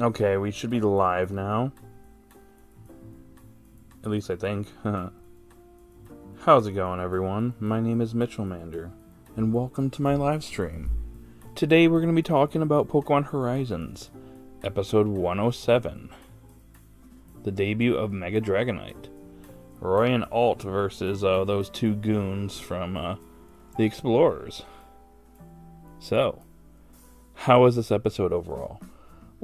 Okay, we should be live now. At least I think. How's it going, everyone? My name is Mitchellmander, and welcome to my live stream. Today we're going to be talking about Pokemon Horizons, episode 107. The debut of Mega Dragonite. Roy and Ult versus those two goons from the Explorers. So, how was this episode overall?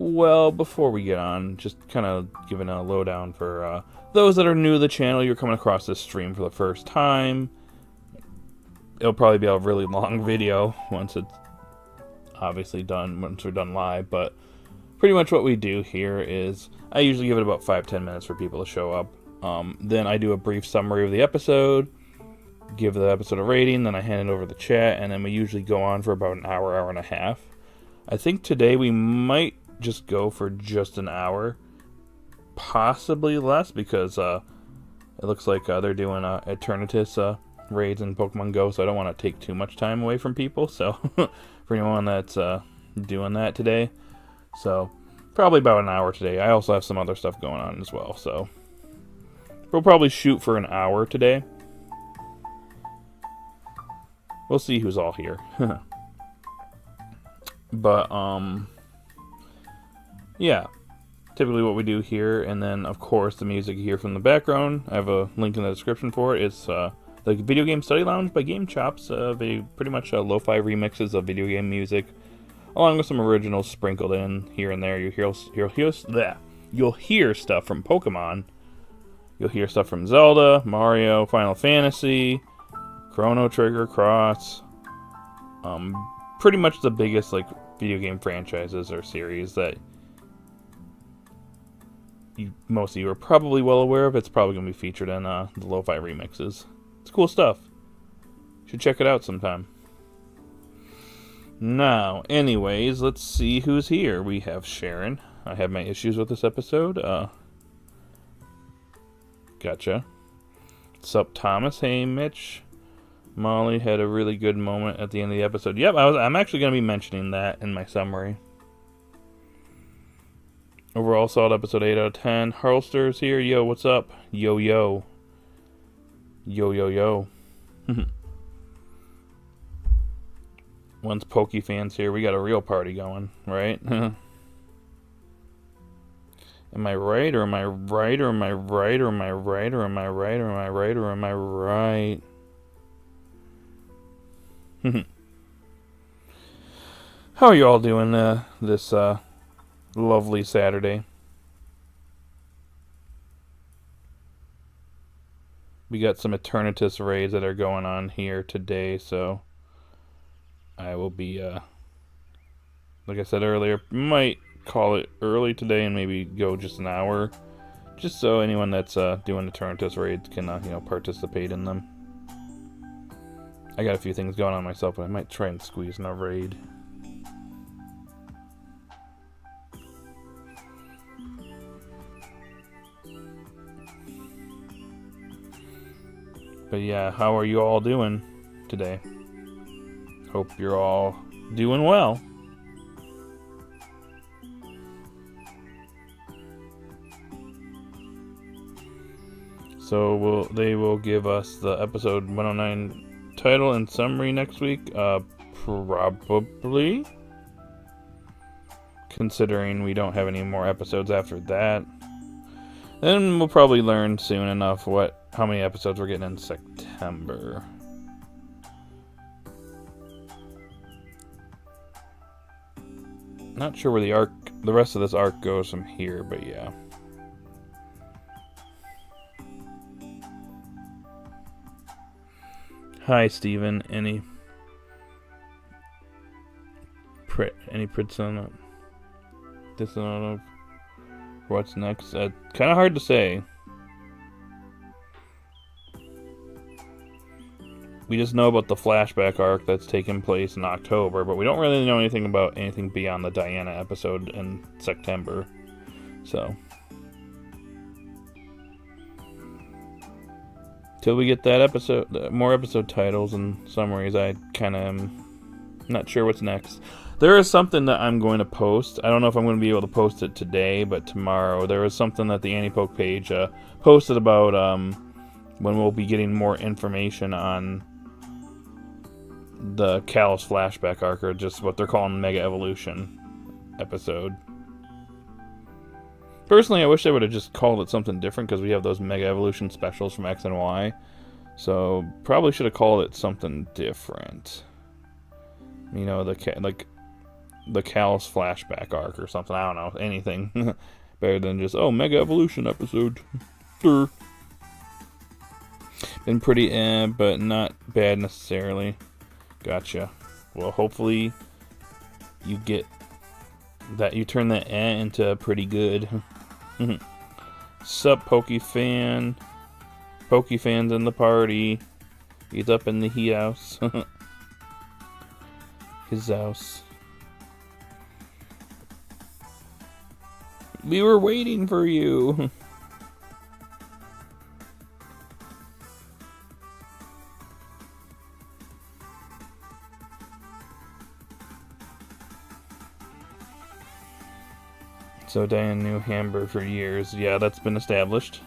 Well, before we get on, just kind of giving a lowdown for those that are new to the channel. You're coming across this stream for the first time. It'll probably be a really long video once it's obviously done, once we're done live. But pretty much what we do here is I usually give it about 5-10 minutes for people to show up. Then I do a brief summary of the episode, give the episode a rating, then I hand it over to the chat, and then we usually go on for about an hour, hour and a half. I think today we might just go for just an hour, possibly less, because it looks like they're doing Eternatus raids in Pokemon Go, so I don't want to take too much time away from people. So for anyone that's doing that today, so probably about an hour today. I also have some other stuff going on as well, so we'll probably shoot for an hour today. We'll see who's all here. But yeah, typically what we do here, and then of course the music you hear from the background, I have a link in the description for it. It's the Video Game Study Lounge by Game Chops. They pretty much lo-fi remixes of video game music, along with some originals sprinkled in here and there. You'll hear stuff from Pokemon. You'll hear stuff from Zelda, Mario, Final Fantasy, Chrono Trigger, Cross. Pretty much the biggest video game franchises or series that most of you are probably well aware of. It's probably going to be featured in the lo-fi remixes. It's cool stuff. Should check it out sometime. Now, anyways, let's see who's here. We have Sharon. I have my issues with this episode. Gotcha. Sup, Thomas? Hey, Mitch. Molly had a really good moment at the end of the episode. Yep, I'm actually going to be mentioning that in my summary. Overall, solid episode 8 out of 10. Harlster's here. Yo, what's up? Yo, yo. Yo, yo, yo. Once Pokefans here, we got a real party going, right? Am I right, or am I right, or am I right, or am I right, or am I right, or am I right, or am I right? How are you all doing this lovely Saturday? We got some Eternatus raids that are going on here today, so I will be, like I said earlier, might call it early today and maybe go just an hour, just so anyone that's doing Eternatus raids can, participate in them. I got a few things going on myself, but I might try and squeeze in a raid. But yeah, how are you all doing today? Hope you're all doing well. So they will give us the episode 109 title and summary next week, probably, considering we don't have any more episodes after that. Then we'll probably learn soon enough how many episodes we're getting in September. Not sure where the rest of this arc goes from here, but yeah. Hi, Steven. Any prits on this of what's next? Kind of hard to say. We just know about the flashback arc that's taking place in October, but we don't really know anything about anything beyond the Diana episode in September. So, till we get that episode, more episode titles and summaries, I kind of am Not sure what's next. There is something that I'm going to post. I don't know if I'm going to be able to post it today, but tomorrow. There was something that the anipoke page posted about when we'll be getting more information on the Kalos flashback arc, or just what they're calling Mega Evolution episode. Personally, I wish they would have just called it something different, because we have those Mega Evolution specials from X and Y. So, probably should have called it something different. You know, the Kalos flashback arc or something. I don't know. Anything better than just, oh, Mega Evolution episode. Been pretty but not bad necessarily. Gotcha. Well, hopefully you get that, you turn that into pretty good. Sup, Pokefan. Pokefan's in the party. He's up in the he house. His house. We were waiting for you. So Diane knew Hamburg for years. Yeah, that's been established.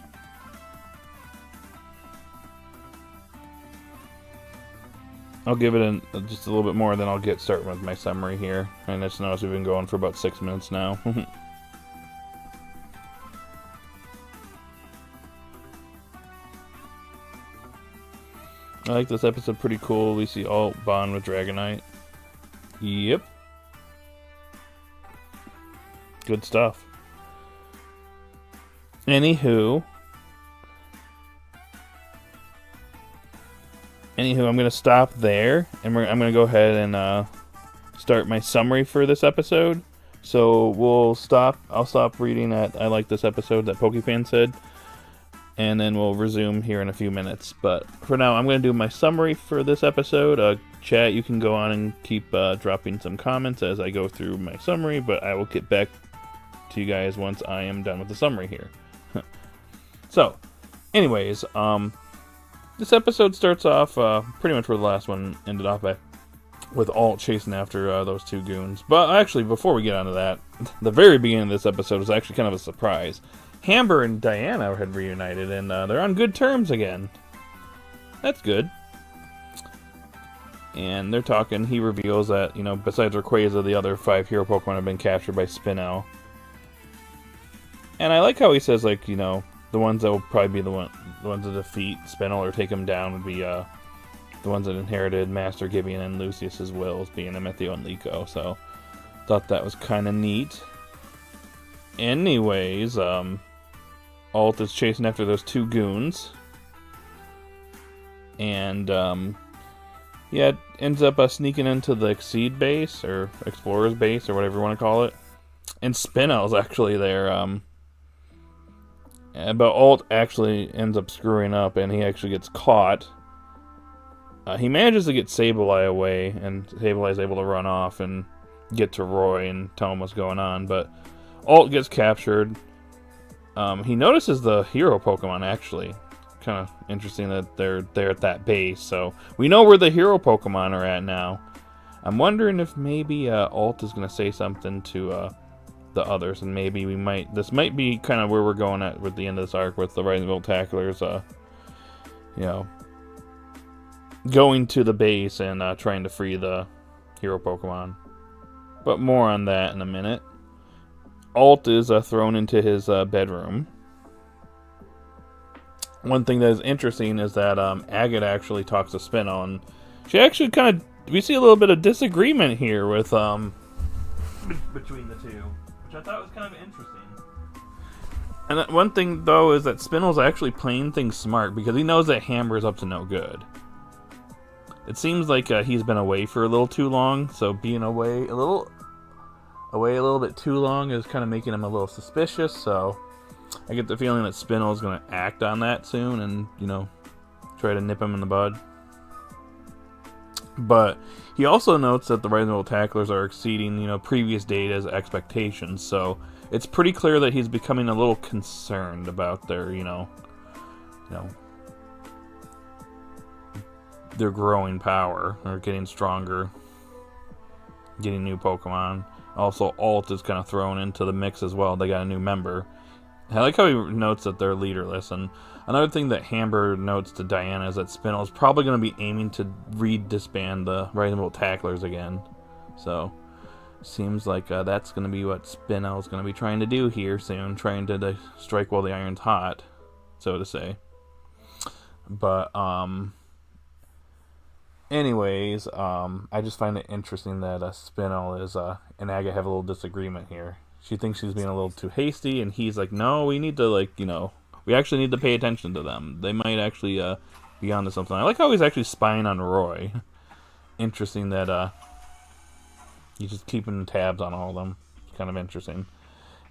I'll give it just a little bit more, then I'll get started with my summary here. And I just noticed we've been going for about 6 minutes now. I like this episode, pretty cool. We see Ult bond with Dragonite. Yep. Good stuff. Anywho, I'm going to stop there, and I'm going to go ahead and start my summary for this episode. So I'll stop reading at I like this episode that Pokefan said, and then we'll resume here in a few minutes. But for now, I'm going to do my summary for this episode. Chat, you can go on and keep dropping some comments as I go through my summary, but I will get back to you guys once I am done with the summary here. So, anyways, this episode starts off pretty much where the last one ended off at, with Ult chasing after those two goons. But actually, before we get onto that, the very beginning of this episode was actually kind of a surprise. Hamber and Diana had reunited, and they're on good terms again. That's good. And they're talking. He reveals that, you know, besides Rayquaza, the other 5 hero Pokemon have been captured by Spinel. And I like how he says, like, you know, the ones that will probably be the ones that defeat Spinel or take him down would be the ones that inherited Master Gibeon and Lucius's wills, being Amethio and Liko. So, thought that was kind of neat. Anyways, Ult is chasing after those two goons. And, yeah, ends up sneaking into the Exceed base, or Explorer's base, or whatever you want to call it. And Spinel's actually there, but Ult actually ends up screwing up, and he actually gets caught. He manages to get Sableye away, and Sableye's able to run off and get to Roy and tell him what's going on, but Ult gets captured. He notices the hero Pokemon, actually. Kind of interesting that they're there at that base, so we know where the hero Pokemon are at now. I'm wondering if maybe Ult is going to say something to the others, and maybe this might be kind of where we're going at with the end of this arc, with the Rising Voltaclers, you know, going to the base and trying to free the hero Pokemon. But more on that in a minute. Ult is thrown into his bedroom. One thing that is interesting is that Agate actually talks to Spinel, and she actually we see a little bit of disagreement here with between the two, which I thought was kind of interesting. And one thing, though, is that Spinel's actually playing things smart, because he knows that Hammer's up to no good. It seems like he's been away for a little too long, so being away a little bit too long is kind of making him a little suspicious, so I get the feeling that Spinel is going to act on that soon and, you know, try to nip him in the bud. But he also notes that the Rising Voltaclers are exceeding, you know, previous data's expectations, so it's pretty clear that he's becoming a little concerned about their, you know, their growing power, or getting stronger. getting new Pokemon. Also, Ult is kind of thrown into the mix as well. They got a new member. I like how he notes that they're leaderless. And another thing that Hamber notes to Diana is that Spinel is probably going to be aiming to disband the Rising Tacklers again. So, seems like that's going to be what Spinel is going to be trying to do here soon. Trying to strike while the iron's hot, so to say. But, anyways, I just find it interesting that Spinel and Aga have a little disagreement here. She thinks she's being a little too hasty, and he's like, no, we need to, we actually need to pay attention to them. They might actually be onto something. I like how he's actually spying on Roy. Interesting that he's just keeping tabs on all of them. It's kind of interesting.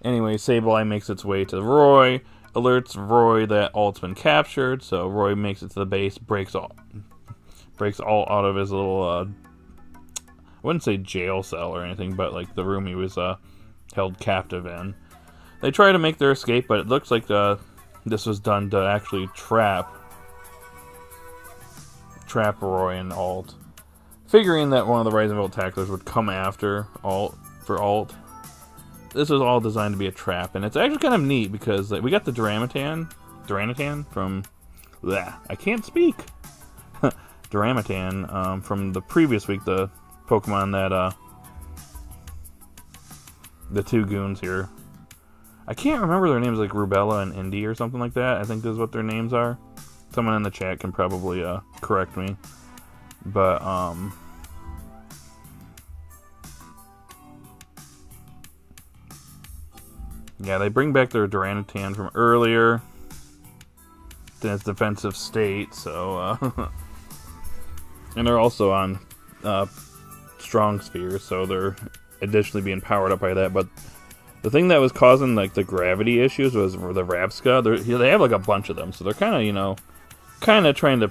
Anyway, Sableye makes its way to Roy, alerts Roy that Ult's been captured, so Roy makes it to the base, breaks Ult out of his little, I wouldn't say jail cell or anything, but like the room he was held captive in. They try to make their escape, but it looks like this was done to actually trap Roy and Ult. Figuring that one of the Rising Tacklers would come after Ult. This was all designed to be a trap, and it's actually kind of neat because we got the Duranitan from... Bleh, I can't speak! Duranitan from the previous week, the Pokemon that the two goons here. I can't remember their names, like Rubella and Indy or something like that. I think this is what their names are. Someone in the chat can probably correct me. But yeah, they bring back their Duranitan from earlier in its defensive state, so and they're also on strong spheres, so they're additionally being powered up by that. But the thing that was causing like the gravity issues was the Rabsca. They have like a bunch of them, so they're kind of trying to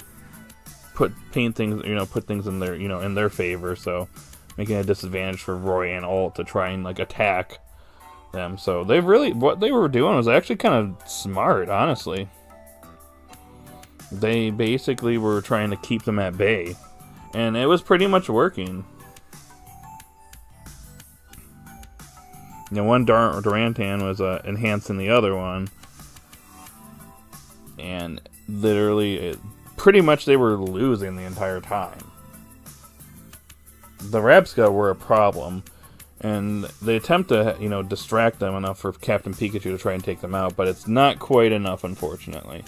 put things in their in their favor. So making a disadvantage for Roy and Ult to try and like attack them. So what they were doing was actually kind of smart, honestly. They basically were trying to keep them at bay, and it was pretty much working. One Duranitan was enhancing the other one, and literally, pretty much they were losing the entire time. The Rabsca were a problem, and they attempt to distract them enough for Captain Pikachu to try and take them out, but it's not quite enough, unfortunately.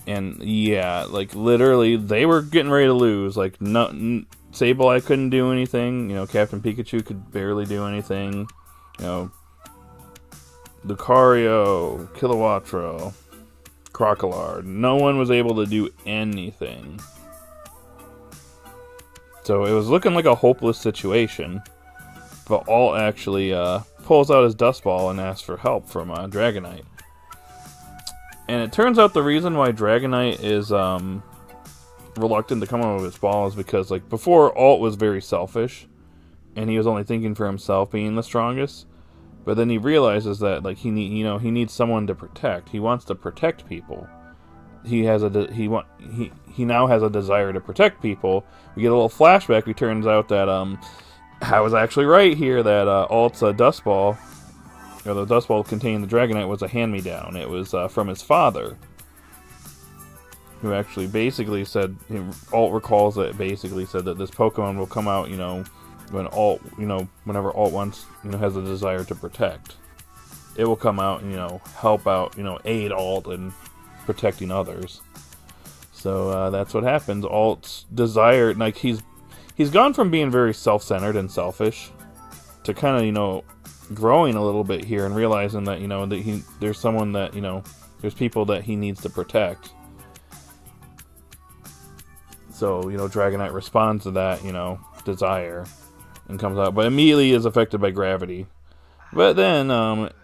And yeah, like literally, they were getting ready to lose. Like Sableye couldn't do anything. Captain Pikachu could barely do anything. Lucario, Kilowattrel, Crocodile. No one was able to do anything. So it was looking like a hopeless situation. But Ult actually pulls out his Dust Ball and asks for help from Dragonite. And it turns out the reason why Dragonite is reluctant to come up with its ball is because, like, before Ult was very selfish, and he was only thinking for himself, being the strongest. But then he realizes that, like, he needs someone to protect. He wants to protect people. He now has a desire to protect people. We get a little flashback. It turns out that I was actually right here that Ult's Dust Ball, or the Dust Ball containing the Dragonite, was a hand-me-down. It was from his father, who actually basically said, Ult recalls that it basically said that this Pokemon will come out, when Ult, whenever Ult wants, has a desire to protect. It will come out and, help out, aid Ult in protecting others. So that's what happens. Ult's desire, like, he's gone from being very self-centered and selfish to kind of, growing a little bit here and realizing that, that there's someone that, there's people that he needs to protect. So, Dragonite responds to that, desire and comes out, but immediately is affected by gravity. But then,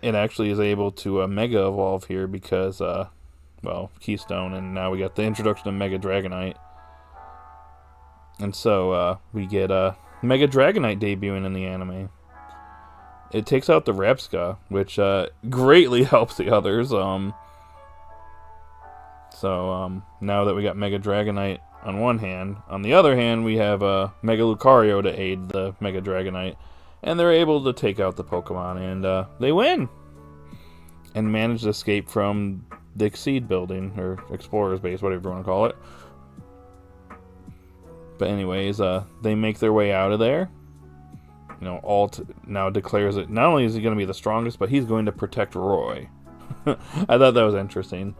it actually is able to Mega Evolve here because, Keystone, and now we got the introduction of Mega Dragonite. And so, we get Mega Dragonite debuting in the anime. It takes out the Rabsca, which greatly helps the others. So now that we got Mega Dragonite on one hand. On the other hand, we have Mega Lucario to aid the Mega Dragonite. And they're able to take out the Pokemon, and they win! And manage to escape from the Exceed building, or Explorer's base, whatever you want to call it. But anyways, they make their way out of there. You know, Ult now declares that not only is he going to be the strongest, but he's going to protect Roy. I thought that was interesting.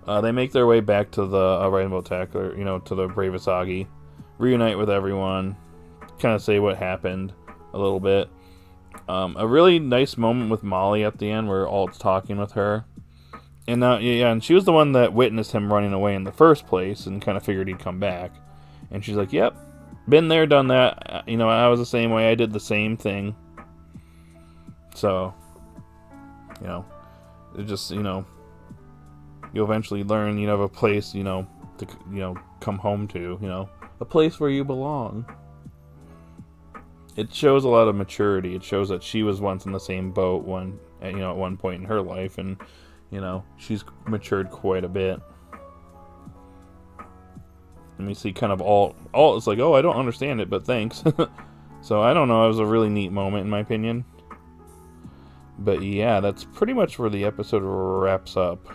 They make their way back to the Rainbow Tackler, you know, to the Bravasagi. Reunite with everyone. Kind of say what happened a little bit. A really nice moment with Molly at the end where Alt's talking with her. And and she was the one that witnessed him running away in the first place and kind of figured he'd come back. And she's like, yep, been there, done that. You know, I was the same way. I did the same thing. So, you know, it just, you know, you eventually learn, you know, of a place, you know, to, you know, come home to, you know, a place where you belong. It shows a lot of maturity. It shows that she was once in the same boat at one point in her life, and, you know, she's matured quite a bit. And we see kind of Alt is like, oh, I don't understand it, but thanks. So, I don't know, it was a really neat moment, in my opinion. But yeah, that's pretty much where the episode wraps up.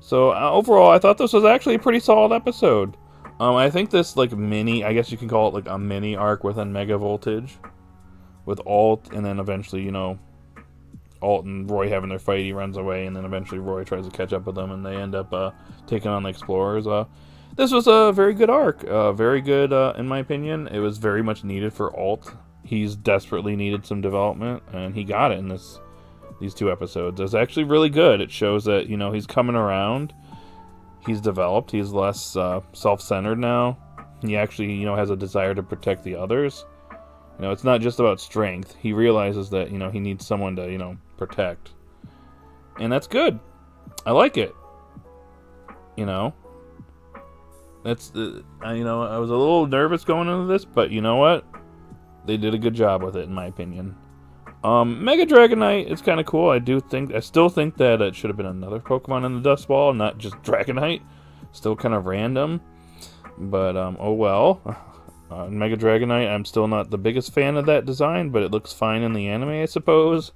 So, overall, I thought this was actually a pretty solid episode. I think this, like, I guess you can call it, like, a mini arc within Mega Voltage. With Alt, and then eventually, you know, Alt and Roy having their fight, he runs away, and then eventually Roy tries to catch up with them, and they end up taking on the Explorers. This was a very good arc. Very good, in my opinion. It was very much needed for Alt. He's desperately needed some development, and he got it in these 2 episodes. It's actually really good. It shows that, you know, he's coming around. He's developed. He's less self-centered now. He actually, you know, has a desire to protect the others. You know, it's not just about strength. He realizes that, you know, he needs someone to, you know, protect. And that's good. I like it. You know. That's, you know, I was a little nervous going into this, but you know what? They did a good job with it, in my opinion. Mega Dragonite, it's kind of cool. I still think that it should have been another Pokemon in the Dust Ball, not just Dragonite. Still kind of random. But, oh well. Mega Dragonite, I'm still not the biggest fan of that design, but it looks fine in the anime, I suppose.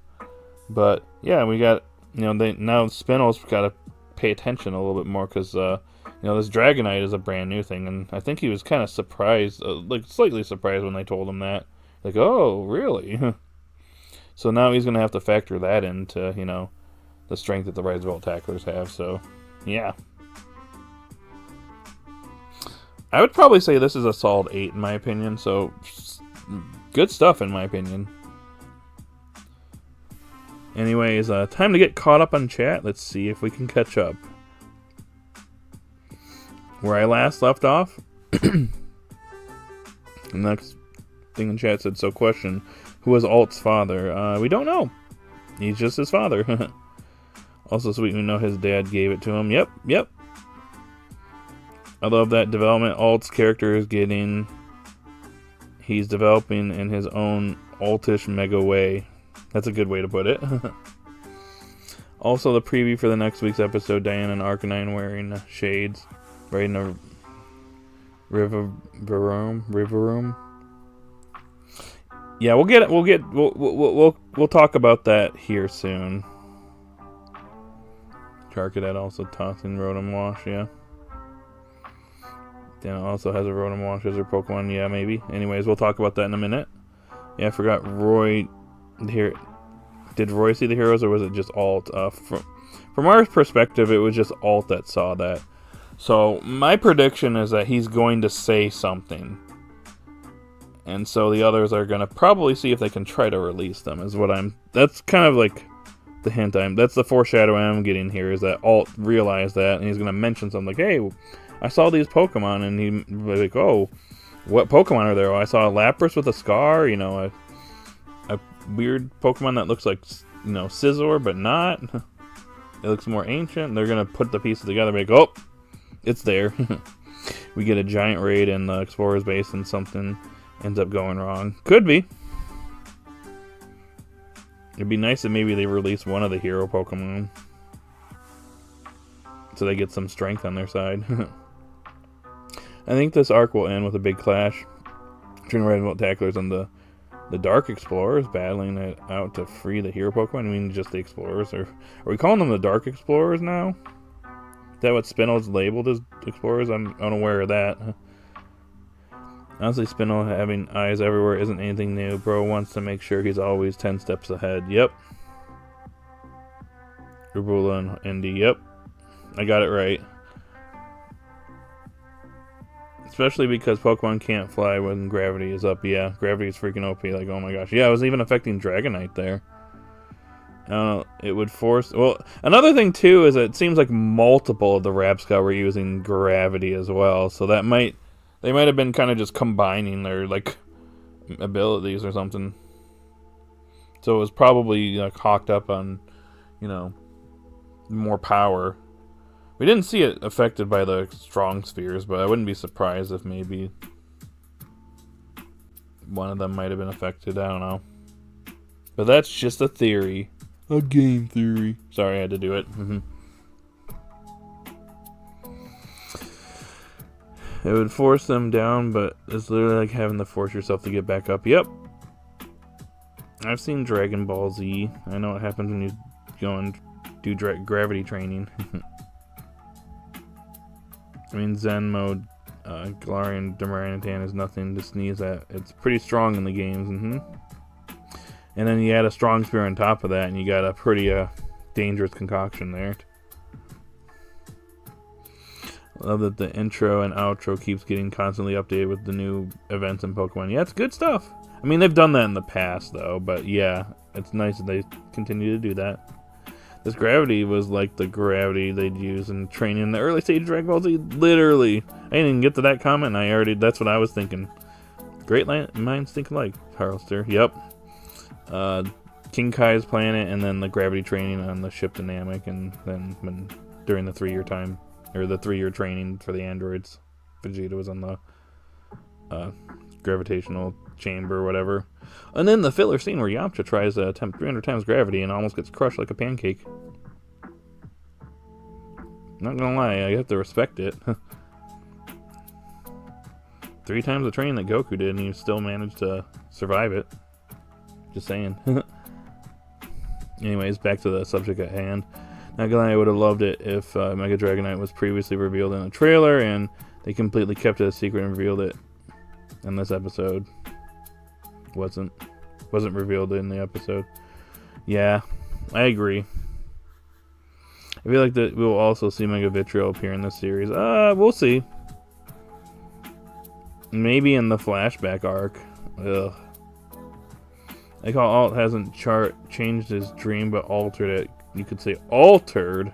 But, yeah, we got, you know, now Spinel's got to pay attention a little bit more, because, you know, this Dragonite is a brand new thing, and I think he was kind of surprised, like, slightly surprised when they told him that. Like, oh, really? So now he's going to have to factor that into, you know, the strength that the Risebelt Tacklers have. So, yeah. I would probably say this is a solid 8 in my opinion. So, good stuff in my opinion. Anyways, time to get caught up on chat. Let's see if we can catch up. Where I last left off. The next thing in chat said, so question. Who was Alt's father? We don't know. He's just his father. Also sweet, we know his dad gave it to him. Yep. I love that development Alt's character is getting. He's developing in his own Altish mega way. That's a good way to put it. Also, the preview for the next week's episode, Diana and Arcanine wearing shades. Right in the river room. Yeah, we'll talk about that here soon. Charcadet also tossing Rotom Wash, yeah. Dan also has a Rotom Wash as her Pokemon, yeah, maybe. Anyways, we'll talk about that in a minute. Yeah, I forgot Roy here. Did Roy see the heroes, or was it just Alt? From our perspective, it was just Alt that saw that. So, my prediction is that he's going to say something. And so the others are going to probably see if they can try to release them, that's kind of like the hint that's the foreshadowing I'm getting here, is that Alt realized that, and he's going to mention something like, hey, I saw these Pokemon, and he's like, oh, what Pokemon are there? Oh, I saw a Lapras with a scar, you know, a weird Pokemon that looks like, you know, Scizor, but not. It looks more ancient. They're going to put the pieces together and be like, oh, it's there. We get a giant raid in the Explorer's base and something ends up going wrong. Could be. It'd be nice if maybe they release one of the hero Pokemon, so they get some strength on their side. I think this arc will end with a big clash between Red and White Tacklers and the Dark Explorers battling it out to free the hero Pokemon. I mean, just the Explorers. Are we calling them the Dark Explorers now? Is that what Spinel's labeled as Explorers? I'm unaware of that. Honestly, Spinel having eyes everywhere isn't anything new. Bro wants to make sure he's always 10 steps ahead. Yep. Rubula and Indy. Yep. I got it right. Especially because Pokemon can't fly when gravity is up. Yeah, gravity is freaking OP. Like, oh my gosh. Yeah, it was even affecting Dragonite there. It would force... Well, another thing, too, is it seems like multiple of the Rapscal were using gravity as well. So that might... They might have been kind of just combining their, like, abilities or something. So it was probably, like, hawked up on, you know, more power. We didn't see it affected by the strong spheres, but I wouldn't be surprised if maybe one of them might have been affected. I don't know. But that's just a theory. A game theory. Sorry, I had to do it. It would force them down, but it's literally like having to force yourself to get back up. Yep. I've seen Dragon Ball Z. I know what happens when you go and do gravity training. I mean, Zen mode, Galarian Darmanitan is nothing to sneeze at. It's pretty strong in the games. And then you add a strong spear on top of that, and you got a pretty dangerous concoction there. Love that the intro and outro keeps getting constantly updated with the new events in Pokemon. Yeah, it's good stuff. I mean, they've done that in the past, though. But yeah, it's nice that they continue to do that. This gravity was like the gravity they'd use in training in the early stage of Dragon Ball Z. Literally. I didn't even get to that comment, and that's what I was thinking. Great minds think alike, Harlster. Yep. King Kai's planet, and then the gravity training on the ship dynamic, and then during the 3-year time. Or the 3-year training for the androids. Vegeta was on the gravitational chamber or whatever. And then the filler scene where Yamcha tries to attempt 300 times gravity and almost gets crushed like a pancake. Not gonna lie, I have to respect it. 3 times the training that Goku did, and he still managed to survive it. Just saying. Anyways, back to the subject at hand. Not gonna lie, I would have loved it if Mega Dragonite was previously revealed in a trailer, and they completely kept it a secret and revealed it in this episode. Wasn't revealed in the episode. Yeah, I agree. I feel like that we will also see Mega Vitriol appear in this series. We'll see. Maybe in the flashback arc. Ugh. Like how Alt hasn't changed his dream, but altered it. You could say altered.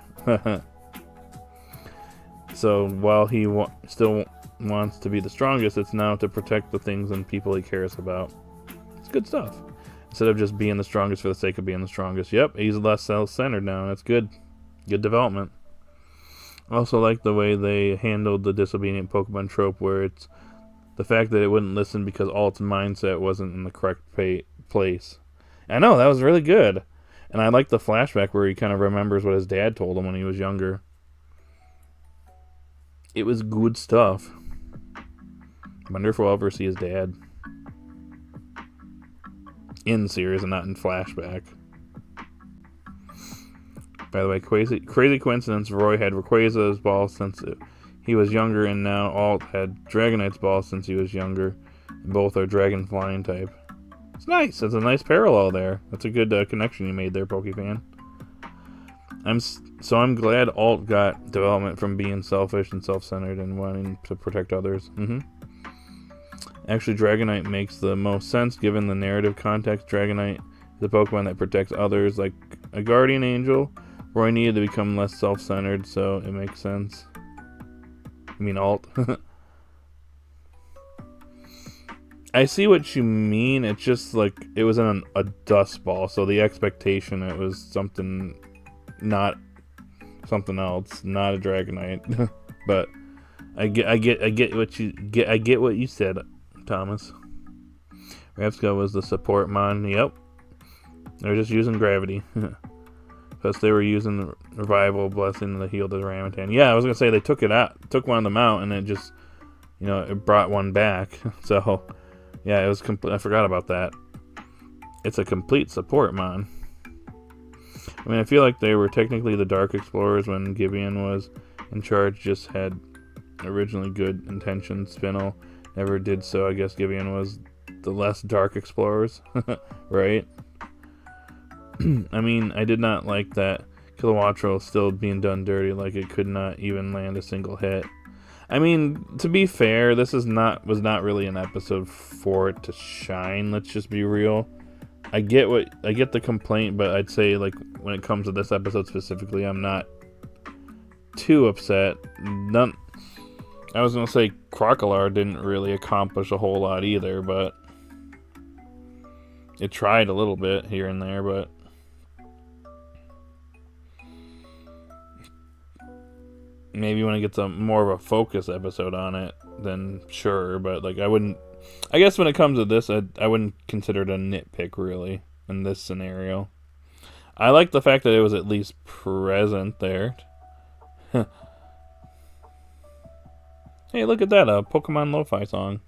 So while he still wants to be the strongest, it's now to protect the things and people he cares about. It's good stuff. Instead of just being the strongest for the sake of being the strongest. Yep, he's less self-centered now. That's good. Good development. I also like the way they handled the disobedient Pokemon trope, where it's the fact that it wouldn't listen because Alt's mindset wasn't in the correct place. I know, that was really good. And I like the flashback where he kind of remembers what his dad told him when he was younger. It was good stuff. I wonder if we'll ever see his dad in series and not in flashback. By the way, crazy coincidence, Roy had Rayquaza's ball since he was younger, and now Alt had Dragonite's ball since he was younger. And both are Dragon Flying type. It's nice. It's a nice parallel there. That's a good connection you made there, Pokefan. I'm glad Alt got development from being selfish and self-centered and wanting to protect others. Actually, Dragonite makes the most sense given the narrative context. Dragonite is a Pokemon that protects others like a guardian angel. Roy needed to become less self-centered, so it makes sense. I mean, Alt. I see what you mean. It's just like it was in a dust ball, so the expectation it was something, not something else, not a Dragonite. But I get what you said, Thomas. Rapscal was the support mon. Yep, they're just using gravity. Plus they were using the revival blessing to heal the Ramatan. Yeah, I was gonna say they took it out, took one of them out, and it just, it brought one back. So, yeah, it was complete. I forgot about that. It's a complete support mon. I mean, I feel like they were technically the Dark Explorers when Gibeon was in charge, just had originally good intentions. Spinel never did so. I guess Gibeon was the less Dark Explorers, right? I mean, I did not like that Kilowattrel still being done dirty, like it could not even land a single hit. I mean, to be fair, this was not really an episode for it to shine. Let's just be real. I get the complaint, but I'd say, like, when it comes to this episode specifically, I'm not too upset. I was gonna say Crocolar didn't really accomplish a whole lot either, but it tried a little bit here and there. But maybe when it gets more of a focus episode on it, then sure. But like, I guess when it comes to this, I wouldn't consider it a nitpick really in this scenario. I like the fact that it was at least present there. Hey, look at that, a Pokemon Lo-Fi song.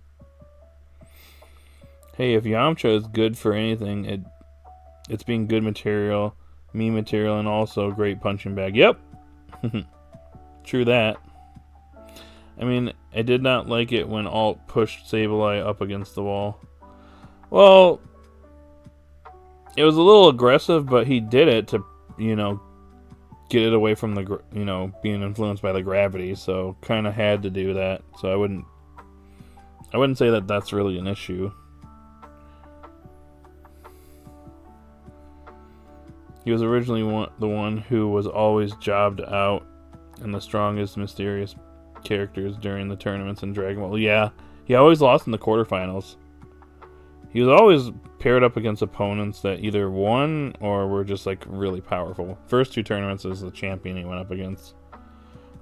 Hey, if Yamcha is good for anything, it's being good material, meme material, and also great punching bag. Yep. True that. I mean, I did not like it when Alt pushed Sableye up against the wall. Well, it was a little aggressive, but he did it to, get it away from the, being influenced by the gravity. So kind of had to do that. So I wouldn't say that that's really an issue. He was originally the one who was always jobbed out and the strongest mysterious characters during the tournaments in Dragon Ball. Yeah, he always lost in the quarterfinals. He was always paired up against opponents that either won or were just like really powerful. First two tournaments was the champion he went up against.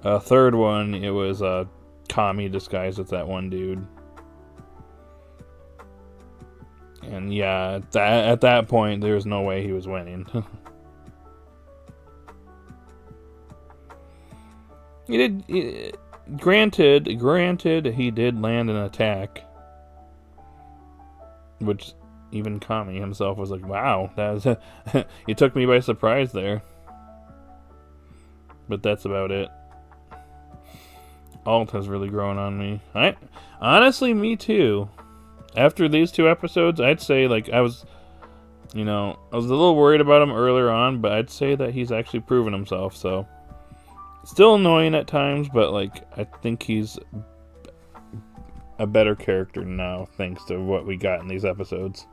Third one, it was Kami disguised as that one dude. And yeah, at that point, there was no way he was winning. Granted, he did land an attack, which even Kami himself was like, "Wow, that was you took me by surprise there." But that's about it. Alt has really grown on me. Honestly, me too. After these two episodes, I'd say like I was a little worried about him earlier on, but I'd say that he's actually proven himself. So. Still annoying at times, but like I think he's a better character now thanks to what we got in these episodes.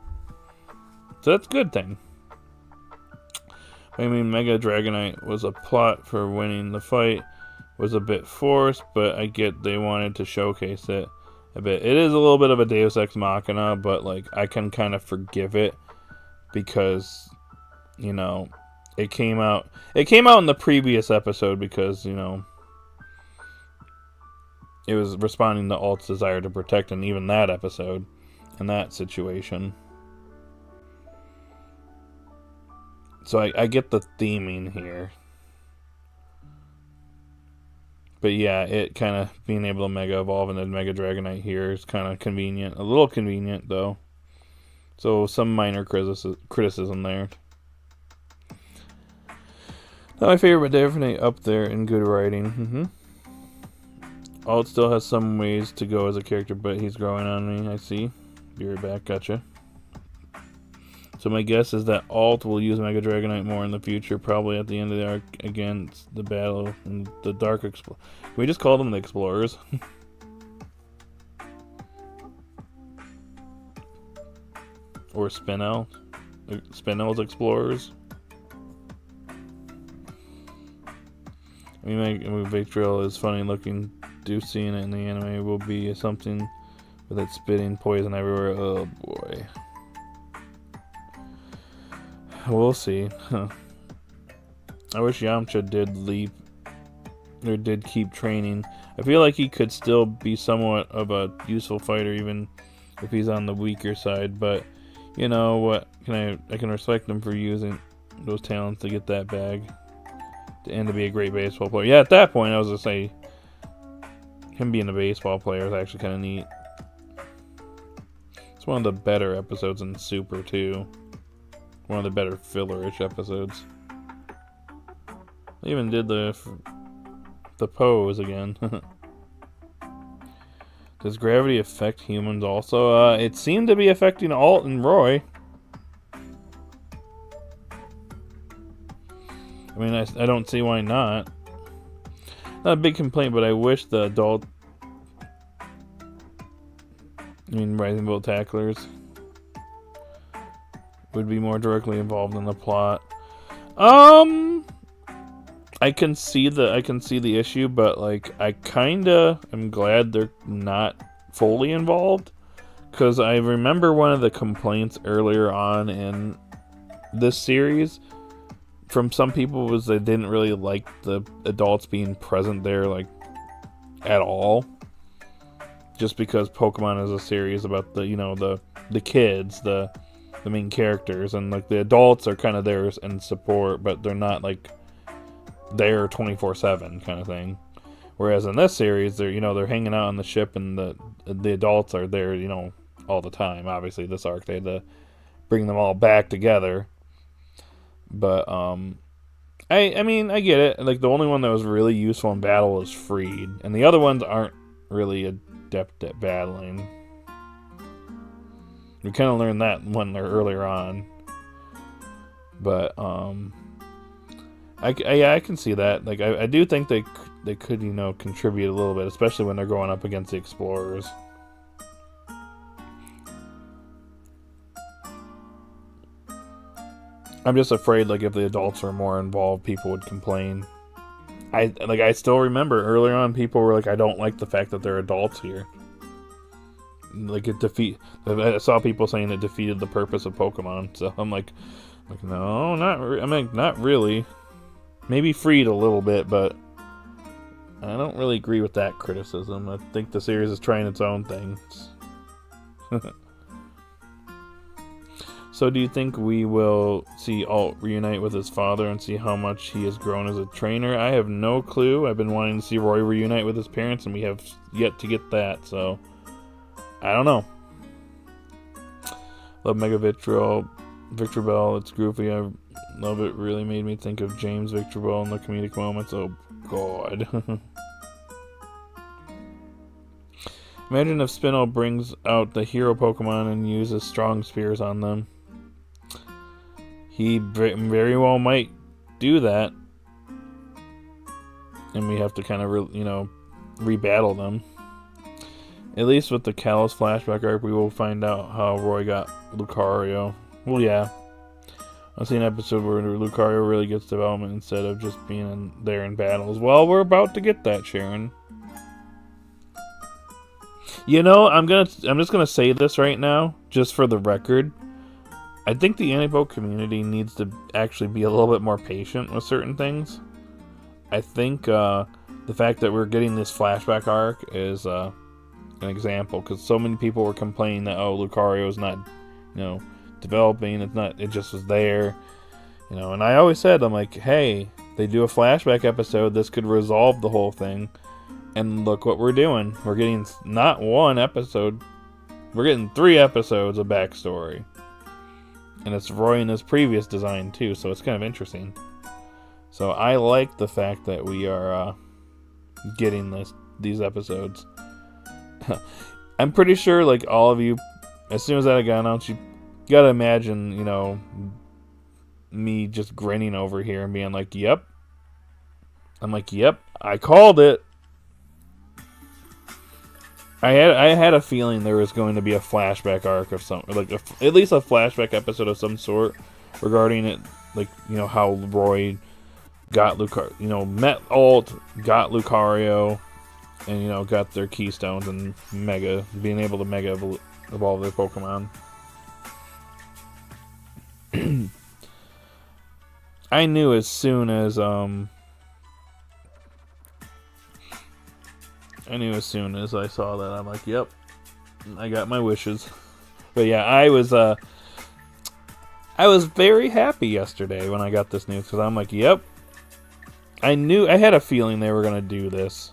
So that's a good thing. I mean, Mega Dragonite was a plot for winning the fight, was a bit forced, but I get they wanted to showcase it a bit. It is a little bit of a Deus Ex Machina, but like I can kind of forgive it because, it came out in the previous episode because, it was responding to Alt's desire to protect, and even that episode and that situation. So I get the theming here. But yeah, it kind of being able to Mega Evolve into Mega Dragonite here is kind of convenient. A little convenient, though. So some minor criticism there. Not my favorite, but definitely up there in good writing. Alt still has some ways to go as a character, but he's growing on me, I see. Be right back, gotcha. So my guess is that Alt will use Mega Dragonite more in the future, probably at the end of the arc against the battle and the Dark Explorers. Can we just call them the Explorers? Or Spinel? Spinel's Explorers? I mean, Victreal is funny looking. Do seeing it in the anime will be something with it spitting poison everywhere. Oh boy. We'll see. I wish Yamcha did keep training. I feel like he could still be somewhat of a useful fighter even if he's on the weaker side, but you know what? I can respect him for using those talents to get that bag and to be a great baseball player. Yeah, at that point I was gonna say him being a baseball player is actually kind of neat. It's one of the better episodes in Super, too. One of the better filler-ish episodes. They even did the pose again. Does gravity affect humans also? It seemed to be affecting Alt and Roy. I mean, I don't see why not. Not a big complaint, but I wish the adult... Rising Bolt Tacklers would be more directly involved in the plot. I can see the issue, but like I kinda am glad they're not fully involved, because I remember one of the complaints earlier on in this series from some people was they didn't really like the adults being present there like at all. Just because Pokemon is a series about the kids, the main characters, and like the adults are kind of there in support, but they're not like there 24/7 kind of thing. Whereas in this series, they're hanging out on the ship, and the adults are there all the time. Obviously, this arc they had to bring them all back together. But I mean I get it. Like the only one that was really useful in battle is Freed, and the other ones aren't really adept at battling. We kind of learned that one earlier on. But I can see that. Like I do think they could contribute a little bit, especially when they're going up against the explorers. I'm just afraid like if the adults were more involved, people would complain. I still remember earlier on people were like, I don't like the fact that they're adults here. Like I saw people saying it defeated the purpose of Pokemon. So I'm like no, not really. Maybe Freed a little bit, but I don't really agree with that criticism. I think the series is trying its own things. So do you think we will see Alt reunite with his father and see how much he has grown as a trainer? I have no clue. I've been wanting to see Roy reunite with his parents, and we have yet to get that, so I don't know. Love Mega Victor Bell, it's goofy. I love it. Really made me think of James Victor Bell in the comedic moments. Oh, God. Imagine if Spinel brings out the hero Pokemon and uses strong spears on them. He very well might do that. And we have to kind of, rebattle them. At least with the Kalos flashback arc, we will find out how Roy got Lucario. Well, yeah. I've seen an episode where Lucario really gets development instead of just being there in battles. Well, we're about to get that, Sharon. I'm just gonna say this right now, just for the record. I think the anipoke community needs to actually be a little bit more patient with certain things. I think the fact that we're getting this flashback arc is an example, because so many people were complaining that Lucario is not, developing. It just was there, And I always said, I'm like, hey, they do a flashback episode, this could resolve the whole thing. And look what we're doing. We're getting not one episode, we're getting 3 episodes of backstory. And it's Roy in his previous design too, so it's kind of interesting. So I like the fact that we are getting these episodes. I'm pretty sure, like, all of you, as soon as that got announced, you gotta imagine, me just grinning over here and being like, yep. I'm like, yep, I called it. I had a feeling there was going to be a flashback arc of some, like at least a flashback episode of some sort regarding it, like how Roy got met Alt, got Lucario, and got their keystones and being able to mega evolve their Pokemon. I knew as soon as I saw that, I'm like, yep, I got my wishes. But yeah, I was very happy yesterday when I got this news, because I'm like, yep, I had a feeling they were going to do this.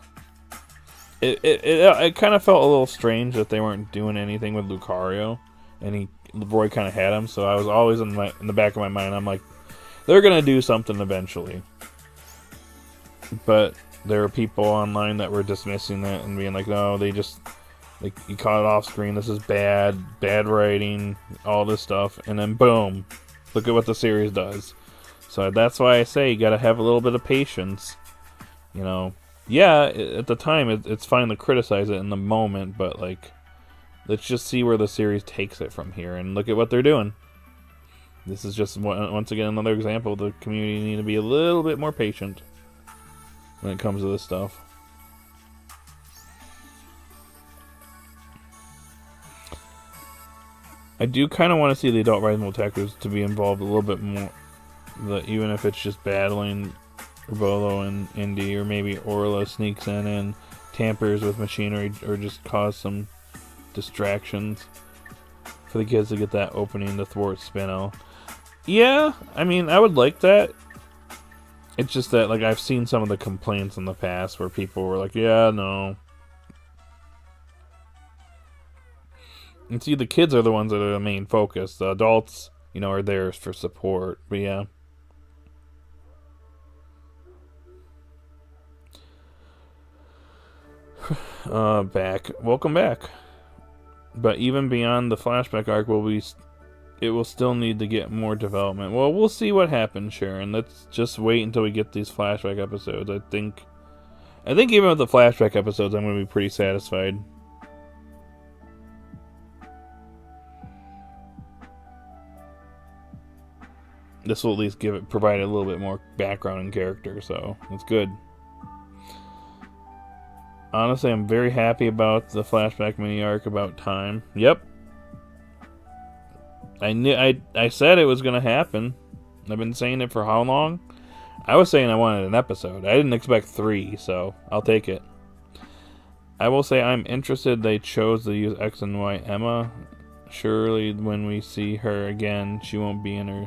it kind of felt a little strange that they weren't doing anything with Lucario, and Roy kind of had him. So I was always in the back of my mind, I'm like, they're gonna do something eventually. But there were people online that were dismissing it and being like, no, they just, like, you caught it off screen, this is bad writing, all this stuff, and then boom, look at what the series does. So that's why I say you gotta have a little bit of patience. You know, yeah, at the time it's fine to criticize it in the moment, but like, let's just see where the series takes it from here, and look at what they're doing. This is just once again another example. The community need to be a little bit more patient when it comes to this stuff. I do kind of want to see the adult rival attackers to be involved a little bit more, even if it's just battling Bolo and Indy, or maybe Orla sneaks in and tampers with machinery, or just cause some distractions for the kids to get that opening to thwart Spino. Yeah, I mean, I would like that. It's just that, like, I've seen some of the complaints in the past where people were like, yeah, no. And see, the kids are the ones that are the main focus. The adults, you know, are there for support. But yeah. Welcome back. But even beyond the flashback arc, it will still need to get more development. Well, we'll see what happens, Sharon. Let's just wait until we get these flashback episodes. I think even with the flashback episodes, I'm going to be pretty satisfied. This will at least provide a little bit more background and character, so it's good. Honestly, I'm very happy about the flashback mini arc about time. Yep. I said it was going to happen. I've been saying it for how long? I was saying I wanted an episode. I didn't expect 3, so I'll take it. I will say I'm interested they chose to use X and Y Emma. Surely when we see her again, she won't be in her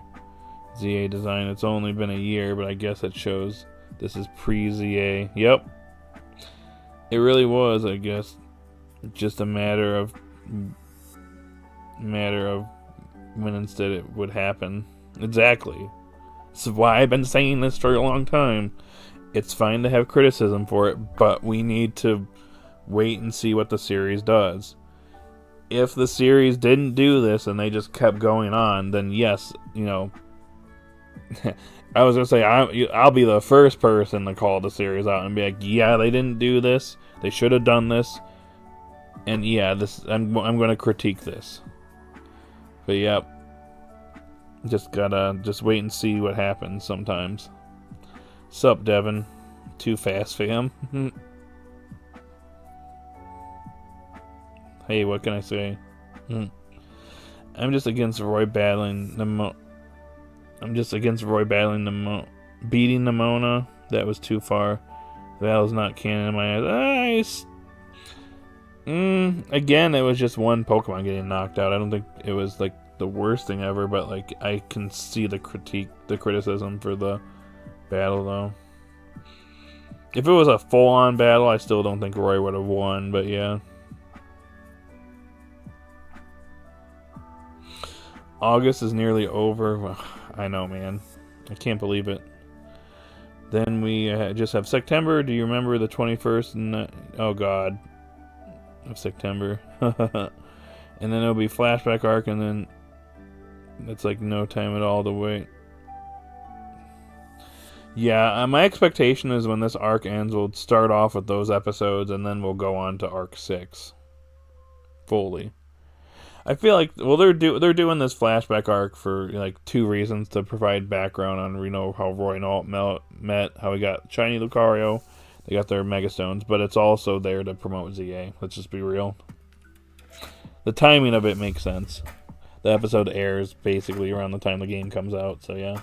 ZA design. It's only been a year, but I guess it shows this is pre-ZA. Yep. It really was, I guess, just a matter of when instead it would happen. Exactly. This is why I've been saying this for a long time. It's fine to have criticism for it, but we need to wait and see what the series does. If the series didn't do this and they just kept going on, then yes, you know, I was going to say, I'll be the first person to call the series out and be like, yeah, they didn't do this. They should have done this. And yeah, I'm going to critique this. But yeah, just wait and see what happens sometimes. Sup, Devin? Too fast for him. Hey, what can I say? I'm just against Roy beating Nimona. That was too far. The battle's not canon in my eyes. Again, it was just one Pokemon getting knocked out. I don't think it was like the worst thing ever, but like I can see the criticism for the battle though. If it was a full-on battle, I still don't think Roy would have won, but yeah. August is nearly over. Well, I know, man. I can't believe it. Then we just have September. Do you remember the 21st? Oh, God. Of September. And then it'll be flashback arc, and then it's like no time at all to wait. Yeah, my expectation is when this arc ends, we'll start off with those episodes, and then we'll go on to arc 6. Fully. I feel like, well, they're doing this flashback arc for like 2 reasons: to provide background on, you know, how Roy and Alt met, how he got Shiny Lucario, they got their Megastones, but it's also there to promote ZA. Let's just be real. The timing of it makes sense. The episode airs basically around the time the game comes out, so yeah.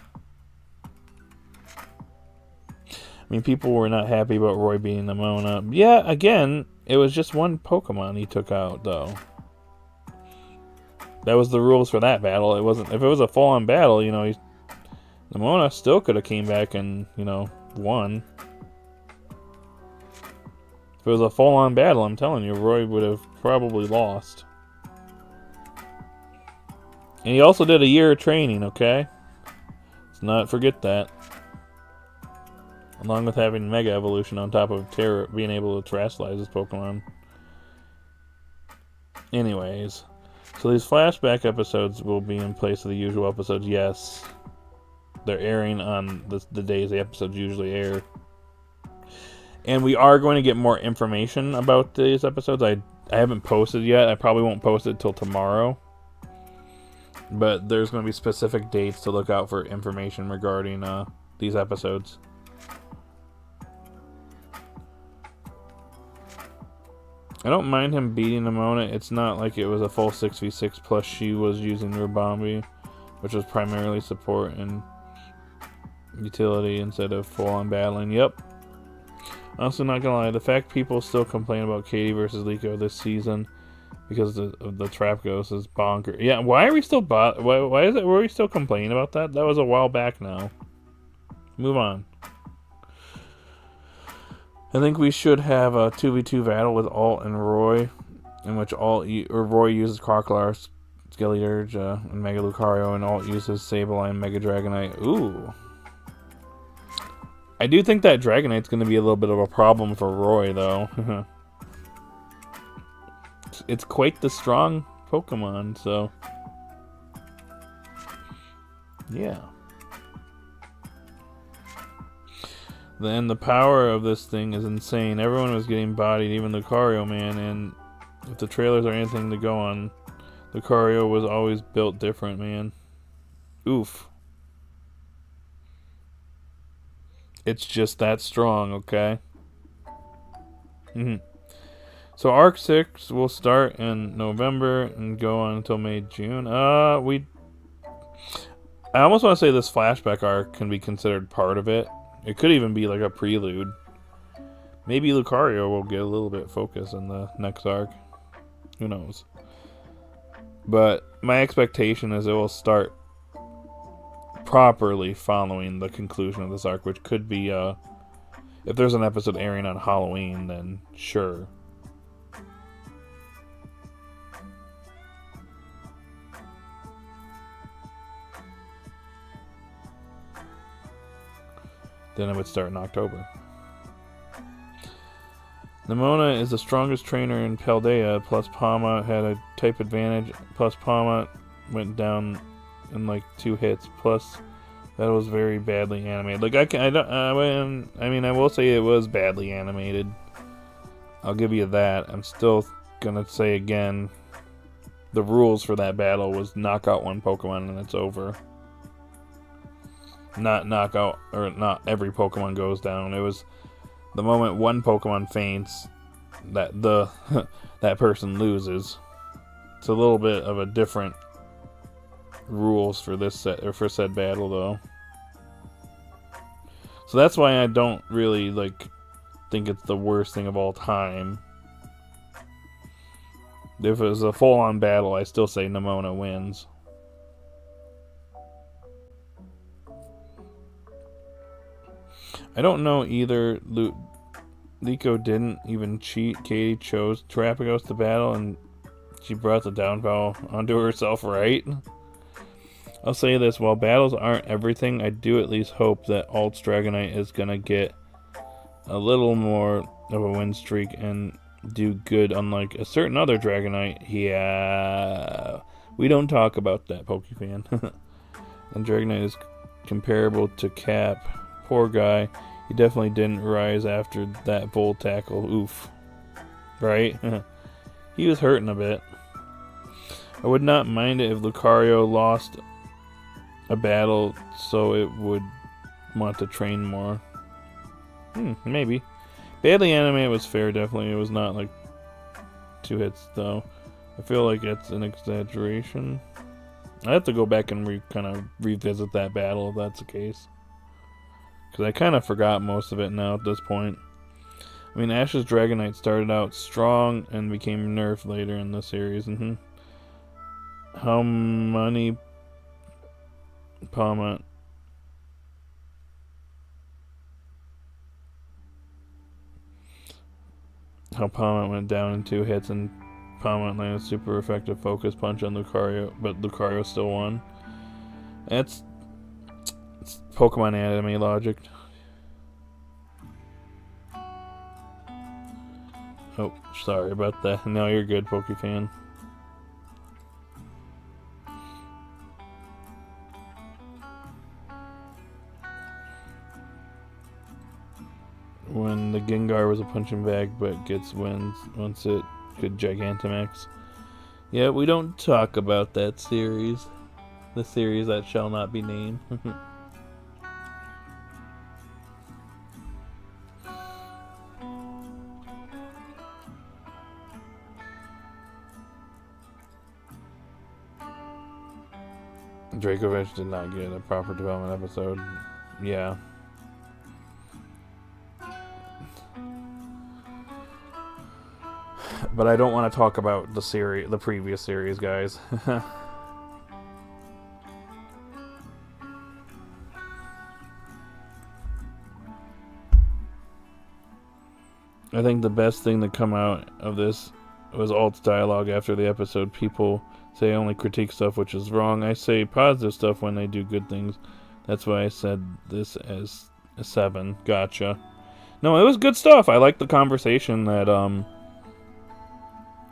I mean, people were not happy about Roy beating Nimona. Yeah, again, it was just one Pokemon he took out, though. That was the rules for that battle. It wasn't. If it was a full-on battle, you know, Nimona still could have came back and, you know, won. If it was a full-on battle, I'm telling you, Roy would have probably lost. And he also did a year of training, okay? Let's not forget that. Along with having Mega Evolution on top of being able to terrestrialize his Pokemon. Anyways, so these flashback episodes will be in place of the usual episodes. Yes, they're airing on the days the episodes usually air. And we are going to get more information about these episodes. I haven't posted yet. I probably won't post it till tomorrow. But there's going to be specific dates to look out for information regarding these episodes. I don't mind him beating Nimona. It's not like it was a full 6v6 plus she was using Rubambi, which was primarily support and utility instead of full-on battling. Yep. Also, not gonna lie, the fact people still complain about Katie versus Liko this season because of the Trap Ghost is bonkers. Yeah, why are we still why is it? Were we still complaining about that? That was a while back now. Move on. I think we should have a 2v2 battle with Alt and Roy, in which Roy uses Crocodile, Skeleturge, and Mega Lucario, and Alt uses Sableye, Mega Dragonite. Ooh. I do think that Dragonite's going to be a little bit of a problem for Roy, though. It's quite the strong Pokemon, so... yeah. Then the power of this thing is insane. Everyone was getting bodied, even Lucario, man, and if the trailers are anything to go on, Lucario was always built different, man. Oof. It's just that strong, okay? So Arc 6 will start in November and go on until May, June. I almost want to say this flashback arc can be considered part of it. It could even be like a prelude. Maybe Lucario will get a little bit focused in the next arc. Who knows? But my expectation is it will start properly following the conclusion of this arc, which could be, if there's an episode airing on Halloween, then sure. Then it would start in October. Nimona is the strongest trainer in Paldea, plus Palma had a type advantage, plus Palma went down in like 2 hits, plus that was very badly animated. Like I will say it was badly animated. I'll give you that. I'm still gonna say again, the rules for that battle was knock out one Pokemon and it's over. Not knockout, or not every Pokemon goes down. It was the moment one Pokemon faints, that that person loses. It's a little bit of a different rules for this set, or for said battle, though. So that's why I don't really think it's the worst thing of all time. If it was a full-on battle, I still say Nimona wins. I don't know either. Liko didn't even cheat. Katie chose Terrapagos to battle, and she brought the downfall onto herself, right? I'll say this, while battles aren't everything, I do at least hope that Alt's Dragonite is going to get a little more of a win streak and do good, unlike a certain other Dragonite. Yeah, we don't talk about that, Pokefan. And Dragonite is comparable to Cap. Poor guy. He definitely didn't rise after that bull tackle. Oof. Right? He was hurting a bit. I would not mind it if Lucario lost a battle so it would want to train more. Maybe. Badly animated was fair, definitely. It was not like 2 hits, though. I feel like it's an exaggeration. I have to go back and kind of revisit that battle if that's the case. Because I kind of forgot most of it now at this point. I mean, Ash's Dragonite started out strong and became nerfed later in the series. How many Palma? how Palmont went down in 2 hits and Palmont landed a super effective focus punch on Lucario, but Lucario still won. It's Pokemon anime logic. Oh, sorry about that. No, you're good, Pokefan. When the Gengar was a punching bag, but gets wins once it could Gigantamax. Yeah, we don't talk about that series. The series that shall not be named. Dragovich did not get a proper development episode. Yeah. But I don't want to talk about the previous series, guys. I think the best thing to come out of this was Alt's dialogue after the episode. People say I only critique stuff which is wrong. I say positive stuff when they do good things. That's why I said this as a 7. Gotcha. No, it was good stuff. I like the conversation that,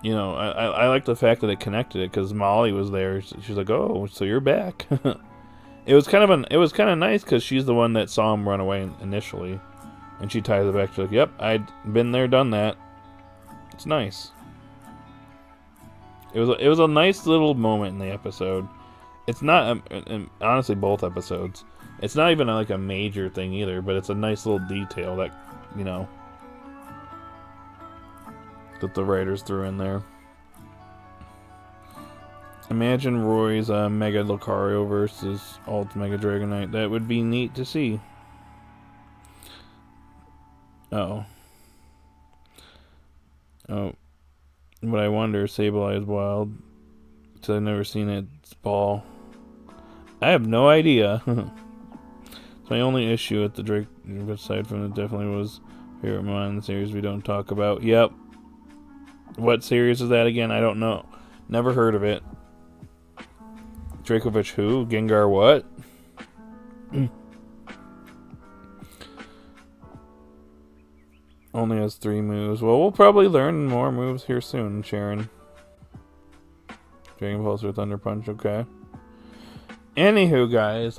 you know, I like the fact that it connected it because Molly was there. She's like, "Oh, so you're back." It was kind of nice because she's the one that saw him run away initially, and she ties it back. She's like, "Yep, I'd been there, done that." It's nice. It was a nice little moment in the episode. It's not, honestly, both episodes. It's not even like a major thing either, but it's a nice little detail that, you know, that the writers threw in there. Imagine Roy's Mega Lucario versus Alt Mega Dragonite. That would be neat to see. Oh. But I wonder, Sableye wild. So I've never seen its ball. I have no idea. It's my only issue with the Drake, aside from it, definitely was favorite Mon series we don't talk about. Yep. What series is that again? I don't know. Never heard of it. Dragovich who? Gengar what? Only has 3 moves. Well, we'll probably learn more moves here soon, Sharon. Dragon Pulse or Thunder Punch, okay. Anywho, guys,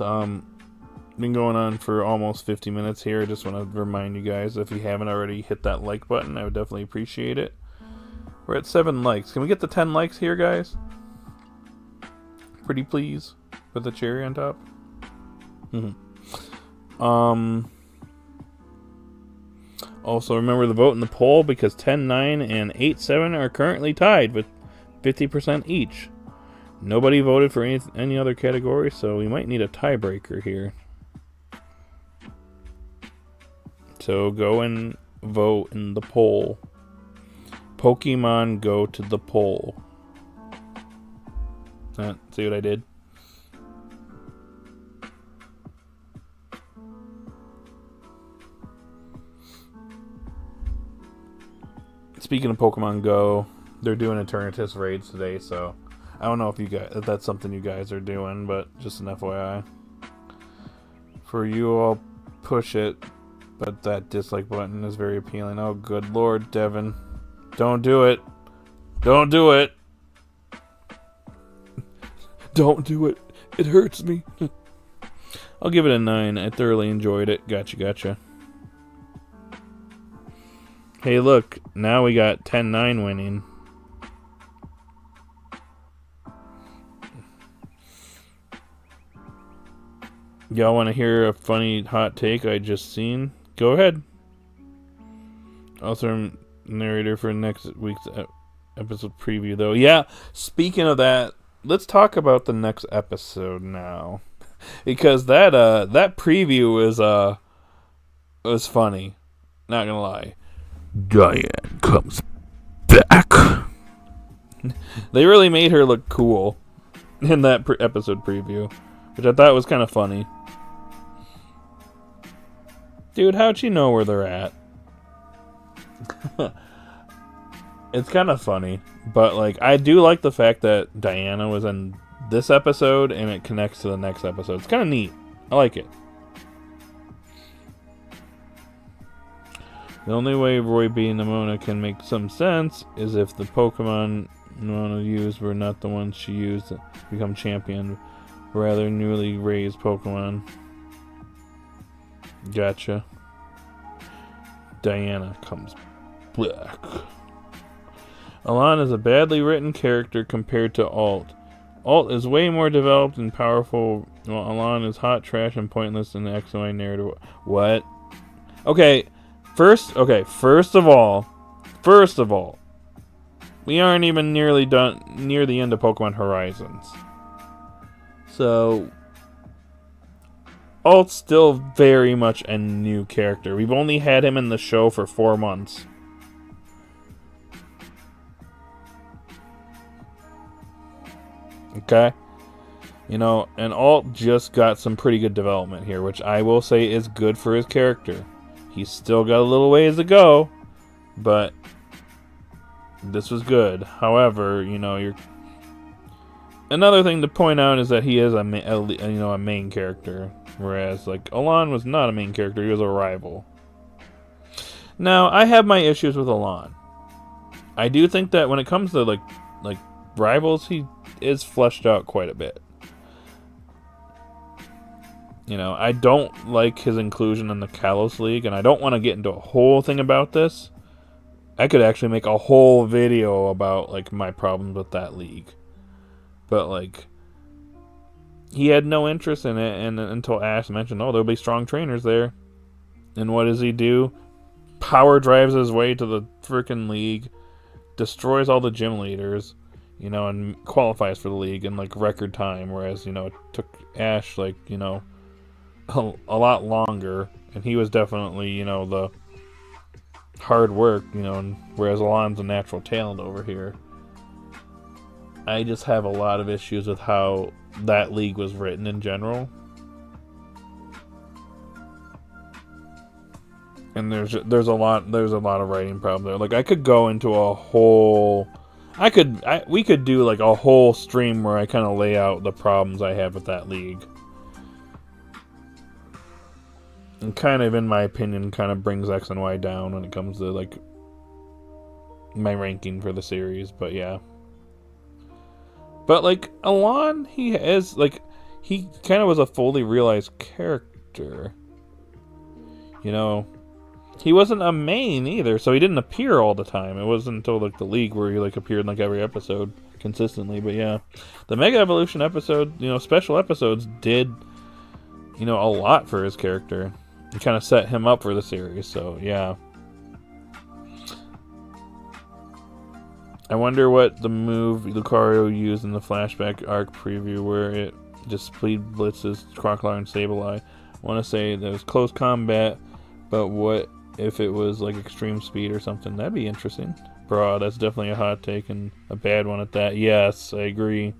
been going on for almost 50 minutes here. I just want to remind you guys, if you haven't already hit that like button, I would definitely appreciate it. We're at 7 likes. Can we get the 10 likes here, guys? Pretty please. With the cherry on top. Also, remember to vote in the poll because 10-9 and 8-7 are currently tied with 50% each. Nobody voted for any other category, so we might need a tiebreaker here. So go and vote in the poll. Pokemon, go to the poll. See what I did? Speaking of Pokemon Go, they're doing Eternatus raids today, so I don't know if that's something you guys are doing, but just an FYI. For you, I'll push it, but that dislike button is very appealing. Oh, good lord, Devin. Don't do it. Don't do it. Don't do it. It hurts me. I'll give it a 9. I thoroughly enjoyed it. Gotcha. Hey, look. Now we got 10-9 winning. Y'all want to hear a funny hot take I just seen? Go ahead. Also, narrator for next week's episode preview, though. Yeah, speaking of that, let's talk about the next episode now, because that preview was funny. Not gonna lie. Diane comes back. They really made her look cool in that episode preview, which I thought was kind of funny. Dude, how'd she know where they're at? It's kind of funny, but like I do like the fact that Diana was in this episode and it connects to the next episode. It's kind of neat. I like it. The only way Roy B. and Nimona can make some sense is if the Pokemon Nimona used were not the ones she used to become champion, rather newly raised Pokemon. Gotcha. Diana comes back. Alon is a badly written character compared to Ult. Ult is way more developed and powerful, while Alon is hot trash and pointless in the X and Y narrative. What? Okay, first of all, we aren't even nearly done near the end of Pokemon Horizons. So, Ult's still very much a new character. We've only had him in the show for 4 months. Okay? You know, and Ult just got some pretty good development here, which I will say is good for his character. He's still got a little ways to go, but this was good. However, you know, another thing to point out is that he is a main character, whereas like Alon was not a main character; he was a rival. Now, I have my issues with Alon. I do think that when it comes to like rivals, he is fleshed out quite a bit. You know, I don't like his inclusion in the Kalos League, and I don't want to get into a whole thing about this. I could actually make a whole video about like my problems with that league. But like, he had no interest in it, and until Ash mentioned, oh, there'll be strong trainers there. And what does he do? Power drives his way to the freaking league, destroys all the gym leaders, you know, and qualifies for the league in like record time, whereas, you know, it took Ash like, you know, a lot longer, and he was definitely, you know, the hard work, you know, and whereas Alon's a natural talent over here. I just have a lot of issues with how that league was written in general. And there's a lot of writing problems there. Like I could go into a whole we could do like a whole stream where I kind of lay out the problems I have with that league. And kind of, in my opinion, kind of brings X and Y down when it comes to like my ranking for the series, but yeah. But like Alon, he kind of was a fully realized character. You know, he wasn't a main either, so he didn't appear all the time. It wasn't until like the league where he like appeared in like every episode consistently. But yeah, the Mega Evolution episode, you know, special episodes did, you know, a lot for his character. It kind of set him up for the series, so yeah. I wonder what the move Lucario used in the flashback arc preview where it just speed blitzes Crocodile and Sableye. I want to say there was close combat, but what if it was like extreme speed or something? That'd be interesting. Bro, that's definitely a hot take and a bad one at that. Yes, I agree.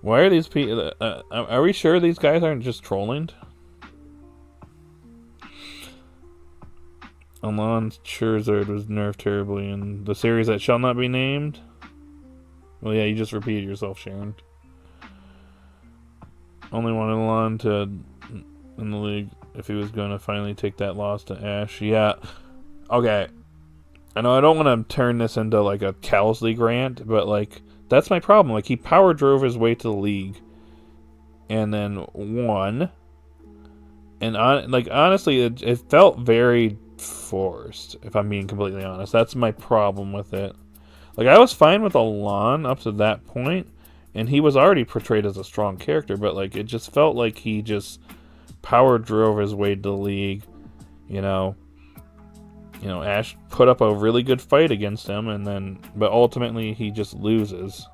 Why are these people... are we sure these guys aren't just trolling? Alon's Charizard was nerfed terribly in the series that shall not be named. Well, yeah, you just repeated yourself, Sharon. Only wanted Alon to in the league if he was going to finally take that loss to Ash. Yeah. Okay. I know I don't want to turn this into like a Kalos League rant, but like that's my problem. Like he power drove his way to the league and then won. And honestly, it felt very forced, if I'm being completely honest. That's my problem with it. Like I was fine with Alon up to that point, and he was already portrayed as a strong character, but like it just felt like he just power drove his way to the league. You know, Ash put up a really good fight against him, but ultimately he just loses.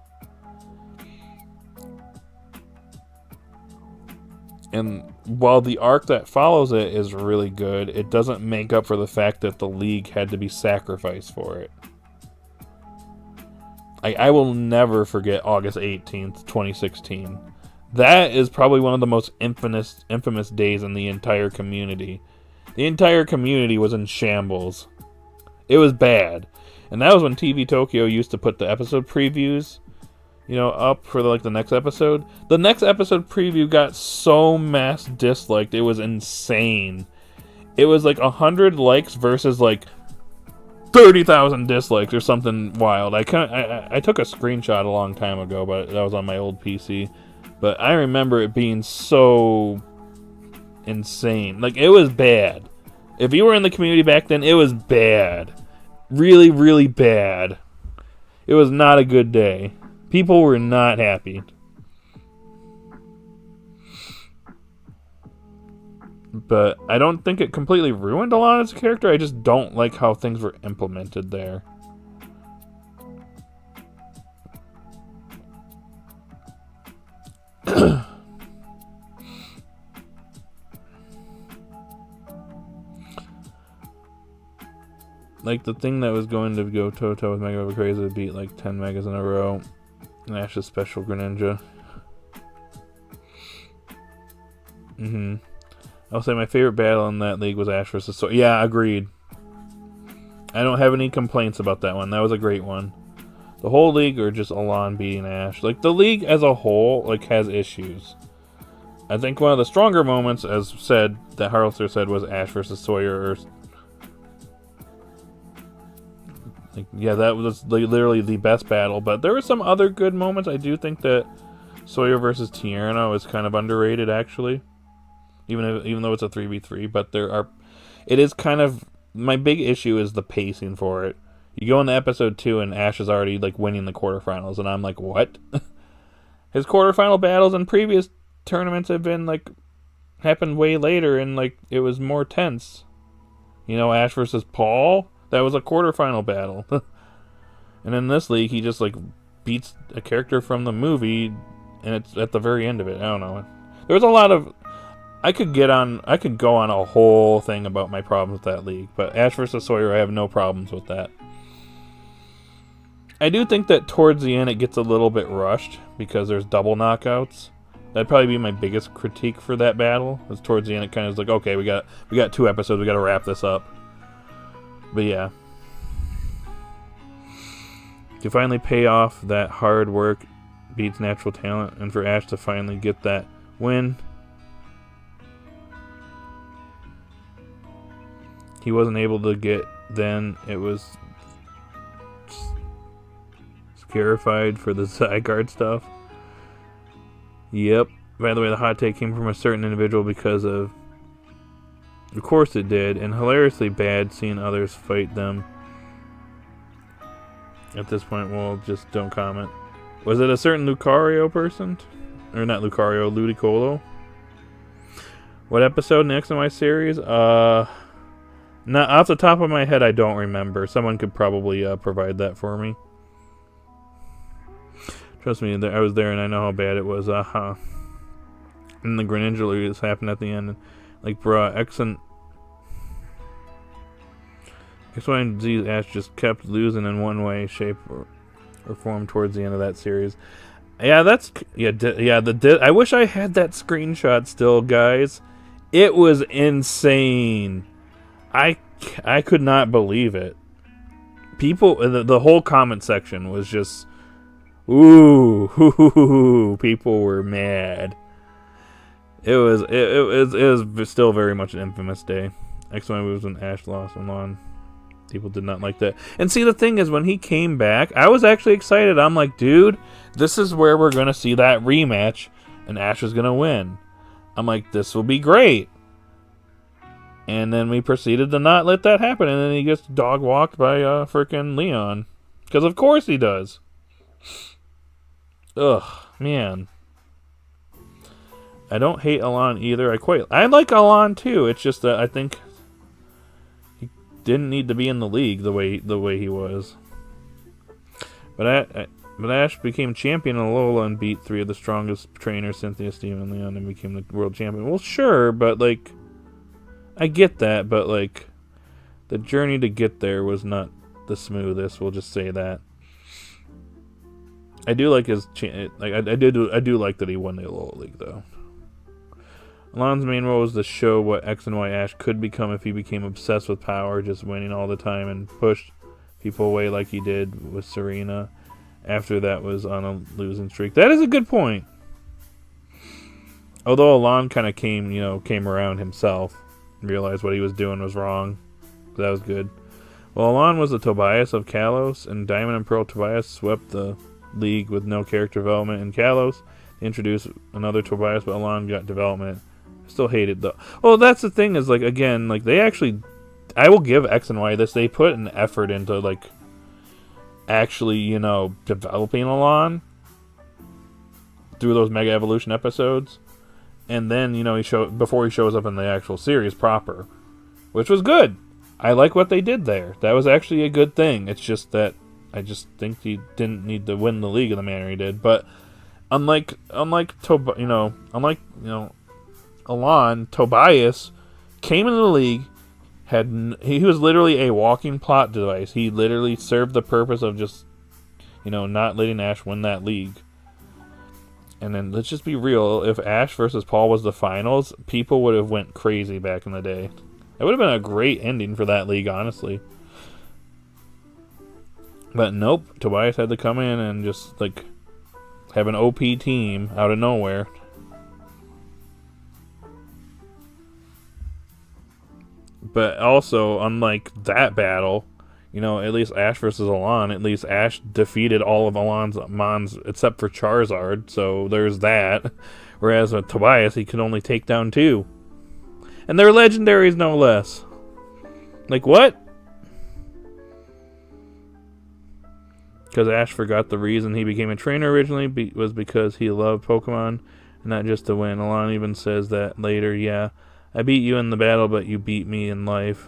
And while the arc that follows it is really good, it doesn't make up for the fact that the league had to be sacrificed for it. I will never forget August 18th, 2016. That is probably one of the most infamous days in the entire community. The entire community was in shambles. It was bad. And that was when TV Tokyo used to put the episode previews, up for the next episode. The next episode preview got so mass disliked, it was insane. It was 100 likes versus 30,000 dislikes or something wild. I took a screenshot a long time ago, but that was on my old PC. But I remember it being so insane. It was bad. If you were in the community back then, it was bad. Really, really bad. It was not a good day. People were not happy. But I don't think it completely ruined Alon as a character. I just don't like how things were implemented there. The thing that was going to go toe-to-toe with Mega Evo Crazy would beat 10 Megas in a row. And Ash's special Greninja. I'll say my favorite battle in that league was Ash vs. Sawyer. Yeah, agreed. I don't have any complaints about that one. That was a great one. The whole league, or just Alon beating Ash. The league as a whole, has issues. I think one of the stronger moments, as said, that Harlster said, was Ash vs. Sawyer. Yeah, that was literally the best battle. But there were some other good moments. I do think that Sawyer versus Tierno is kind of underrated, actually. Even though it's a 3v3, but it is kind of, my big issue is the pacing for it. You go into episode 2 and Ash is already winning the quarterfinals, and I'm like, what? His quarterfinal battles in previous tournaments have been happened way later, and it was more tense. Ash versus Paul, that was a quarterfinal battle. And in this league, he just beats a character from the movie, and it's at the very end of it. I don't know. There was a lot of, I could go on a whole thing about my problems with that league, but Ash vs. Sawyer, I have no problems with that. I do think that towards the end it gets a little bit rushed because there's double knockouts. That'd probably be my biggest critique for that battle. Is towards the end it kind of is okay, we got 2 episodes, we got to wrap this up. But yeah, to finally pay off that hard work beats natural talent, and for Ash to finally get that win. He wasn't able to get then. It was scarified for the Zygarde stuff. Yep. By the way, the hot take came from a certain individual because of course it did, and hilariously bad seeing others fight them. At this point, we'll just don't comment. Was it a certain Lucario person? Or not Lucario, Ludicolo? What episode in the X and Y series? Not off the top of my head, I don't remember. Someone could probably provide that for me. Trust me, I was there and I know how bad it was. And the Greninja lose happened at the end. Bruh, X, Y, and Z Ash just kept losing in one way, shape, or form towards the end of that series. Yeah, I wish I had that screenshot still, guys. It was insane. I could not believe it. People, the whole comment section was just, ooh, people were mad. It was still very much an infamous day. X1 moves when Ash lost and Lon. People did not like that. And see, the thing is, when he came back, I was actually excited. I'm like, dude, this is where we're going to see that rematch, and Ash is going to win. I'm like, this will be great. And then we proceeded to not let that happen, and then he gets dog walked by frickin' Leon. Because of course he does. Ugh, man. I don't hate Alon either. I like Alon too. It's just that I think he didn't need to be in the league the way he was. But Ash became champion in Alola and beat 3 of the strongest trainers, Cynthia, Steve, and Leon, and became the world champion. Well, sure, but I get that, but the journey to get there was not the smoothest. We'll just say that. I do like his I do like that he won the Alola League though. Alon's main role was to show what X and Y Ash could become if he became obsessed with power, just winning all the time, and pushed people away like he did with Serena after that was on a losing streak. That is a good point. Although Alon kind of came around himself and realized what he was doing was wrong. So that was good. Well, Alon was the Tobias of Kalos, and Diamond and Pearl Tobias swept the league with no character development in Kalos. They introduced another Tobias, but Alon got development. I still hate it, though. Well, that's the thing is, like, again, like, they actually... I will give X and Y this. They put an effort into, like, actually, developing Alon through those Mega Evolution episodes. And then, before he shows up in the actual series proper, which was good. I like what they did there. That was actually a good thing. It's just that I just think he didn't need to win the league in the manner he did. But unlike Alon, Tobias came into the league. He was literally a walking plot device. He literally served the purpose of just, not letting Ash win that league. And then let's just be real. If Ash versus Paul was the finals, people would have went crazy back in the day. It would have been a great ending for that league, honestly. But nope, Tobias had to come in and just like have an OP team out of nowhere. But also, unlike that battle, at least Ash versus Alon, at least Ash defeated all of Alon's Mons except for Charizard, so there's that. Whereas with Tobias, he could only take down 2. And they're legendaries, no less. Like, what? Because Ash forgot the reason he became a trainer originally was because he loved Pokemon, and not just to win. Alon even says that later, yeah, I beat you in the battle, but you beat me in life.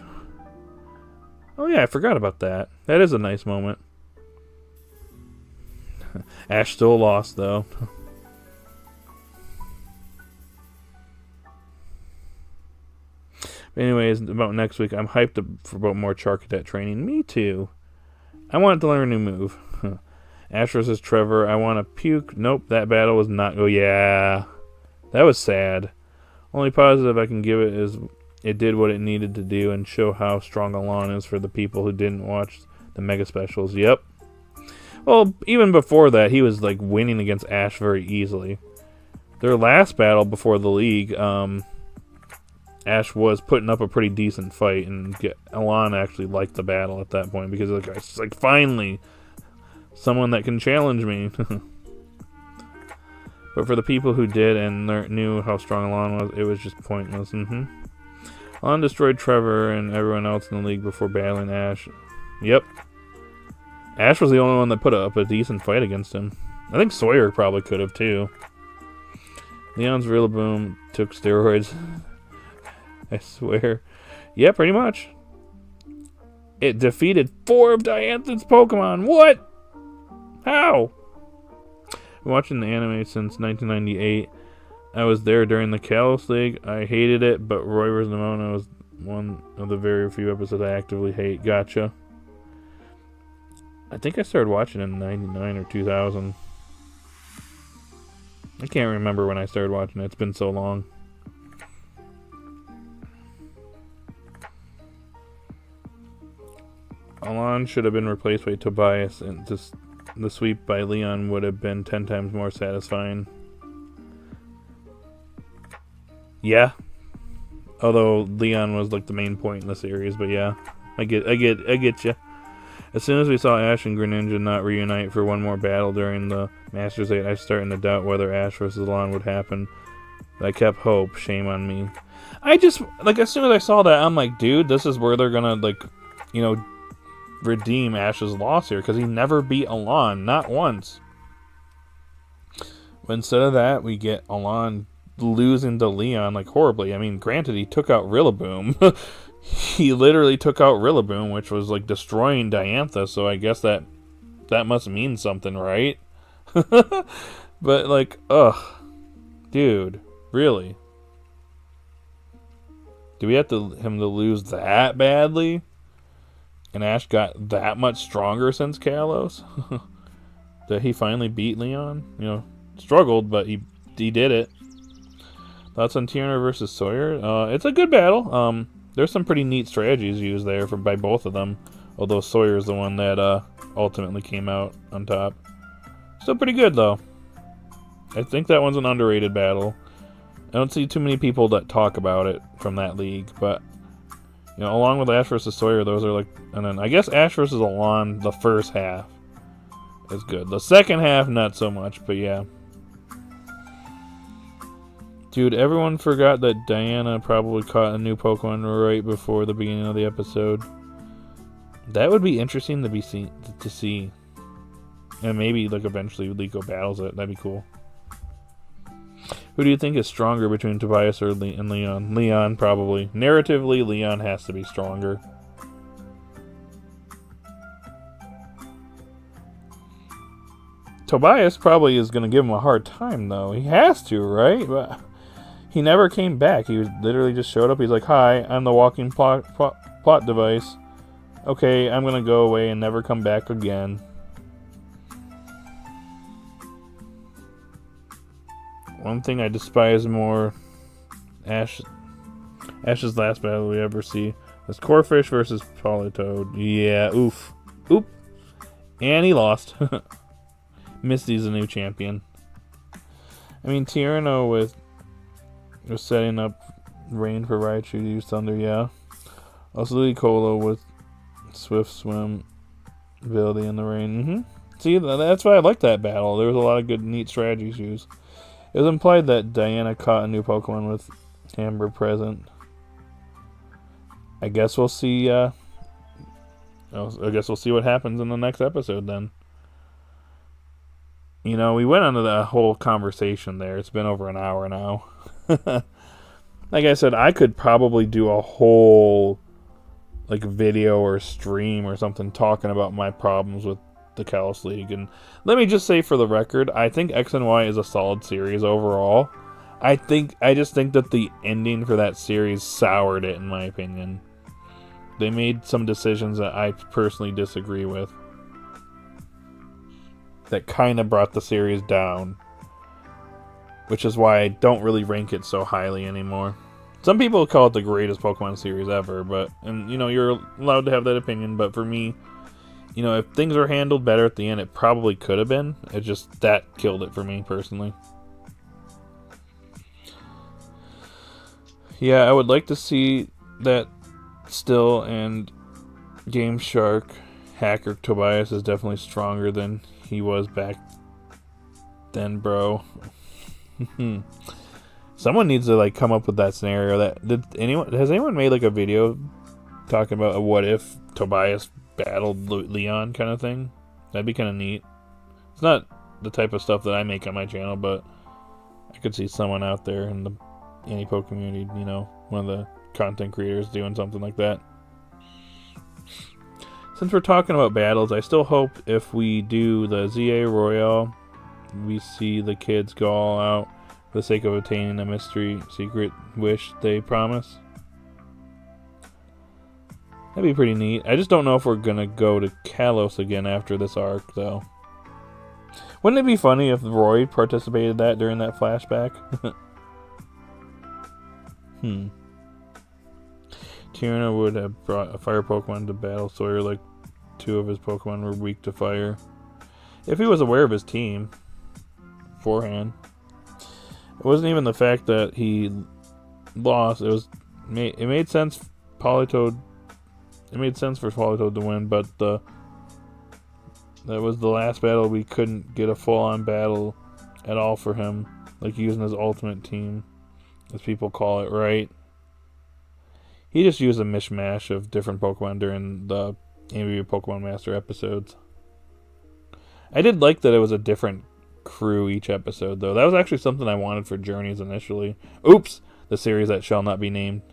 Oh yeah, I forgot about that. That is a nice moment. Ash still lost, though. Anyways, about next week, I'm hyped for about more Charcadet training. Me too. I want to learn a new move. Ash versus Trevor. I want to puke. Nope, that battle was not... Oh yeah. That was sad. Only positive I can give it is it did what it needed to do and show how strong Alon is for the people who didn't watch the Mega Specials. Yep. Well, even before that, he was like winning against Ash very easily. Their last battle before the league, Ash was putting up a pretty decent fight, and Alon actually liked the battle at that point because it's like finally someone that can challenge me. But for the people who did and knew how strong Alon was, it was just pointless. Alon destroyed Trevor and everyone else in the league before battling Ash. Yep. Ash was the only one that put up a decent fight against him. I think Sawyer probably could have too. Leon's Rillaboom took steroids. I swear. Yeah, pretty much. It defeated 4 of Diantha's Pokemon. What? How? I've been watching the anime since 1998. I was there during the Kalos League. I hated it, but Roy vs. Nimona was one of the very few episodes I actively hate. Gotcha. I think I started watching in 99 or 2000. I can't remember when I started watching it. It's been so long. Alon should have been replaced by Tobias, and just the sweep by Leon would have been 10 times more satisfying. Yeah. Although Leon was like the main point in the series, but yeah. I get you. As soon as we saw Ash and Greninja not reunite for one more battle during the Masters 8, I was starting to doubt whether Ash versus Alon would happen. But I kept hope. Shame on me. I just, like, as soon as I saw that, I'm like, dude, this is where they're gonna, like, redeem Ash's loss here, because he never beat Alon, not once. But instead of that, we get Alon losing to Leon, like, horribly. I mean, granted, he took out Rillaboom. He literally took out Rillaboom, which was, like, destroying Diantha, so I guess that must mean something, right? But, like, ugh. Dude, really? Do we have him to lose that badly? And Ash got that much stronger since Kalos? That he finally beat Leon? Struggled, but he did it. Thoughts on Tierna versus Sawyer? It's a good battle. There's some pretty neat strategies used there by both of them. Although Sawyer's the one that ultimately came out on top. Still pretty good, though. I think that one's an underrated battle. I don't see too many people that talk about it from that league, but you know, along with Ash versus Sawyer, those are like, and then I guess Ash versus Alon, the first half is good. The second half, not so much, but yeah. Dude, everyone forgot that Diana probably caught a new Pokemon right before the beginning of the episode. That would be interesting to see. And maybe like eventually Liko battles it. That'd be cool. Who do you think is stronger between Tobias and Leon? Leon, probably. Narratively, Leon has to be stronger. Tobias probably is going to give him a hard time, though. He has to, right? But he never came back. He was literally just showed up. He's like, "Hi, I'm the walking plot device. Okay, I'm going to go away and never come back again." One thing I despise more, Ash's last battle we ever see was Corphish versus Politoed. Yeah, oof. Oop. And he lost. Misty's a new champion. I mean, Tierno was setting up Rain for Raichu to use Thunder, yeah. Also, Ludicolo with Swift Swim ability in the rain. See, that's why I like that battle. There was a lot of good, neat strategies used. It was implied that Diana caught a new Pokemon with Amber present. I guess we'll see. I guess we'll see what happens in the next episode then. You know, we went into that whole conversation there. It's been over an hour now. Like I said, I could probably do a whole like video or stream or something talking about my problems with the Kalos League. And let me just say for the record, I think X and Y is a solid series overall. I just think that the ending for that series soured it, in my opinion. They made some decisions that I personally disagree with that kind of brought the series down, which is why I don't really rank it so highly anymore. Some people call it the greatest Pokemon series ever, and you know, you're allowed to have that opinion, but for me, you know, if things are handled better at the end, it probably could have been. It just, that killed it for me, personally. Yeah, I would like to see that still, and Game Shark Hacker Tobias is definitely stronger than he was back then, bro. Someone needs to, like, come up with that scenario. Has anyone made, like, a video talking about a what if Tobias battled Leon kind of thing? That'd be kind of neat. It's not the type of stuff that I make on my channel, but I could see someone out there in the anipoke community, you know, one of the content creators doing something like that. Since we're talking about battles, I still hope if we do the ZA Royale, we see the kids go all out for the sake of obtaining a mystery secret wish they promise. That'd be pretty neat. I just don't know if we're gonna go to Kalos again after this arc, though. Wouldn't it be funny if Roy participated during that flashback? Tierna would have brought a fire Pokemon to battle Sawyer like two of his Pokemon were weak to fire. If he was aware of his team beforehand. It wasn't even the fact that he lost. It made sense Politoed. It made sense for Politoed to win, but that was the last battle we couldn't get a full-on battle at all for him, like using his ultimate team, as people call it, right? He just used a mishmash of different Pokemon during the AMV Pokemon Master episodes. I did like that it was a different crew each episode, though. That was actually something I wanted for Journeys initially. Oops! The series that shall not be named.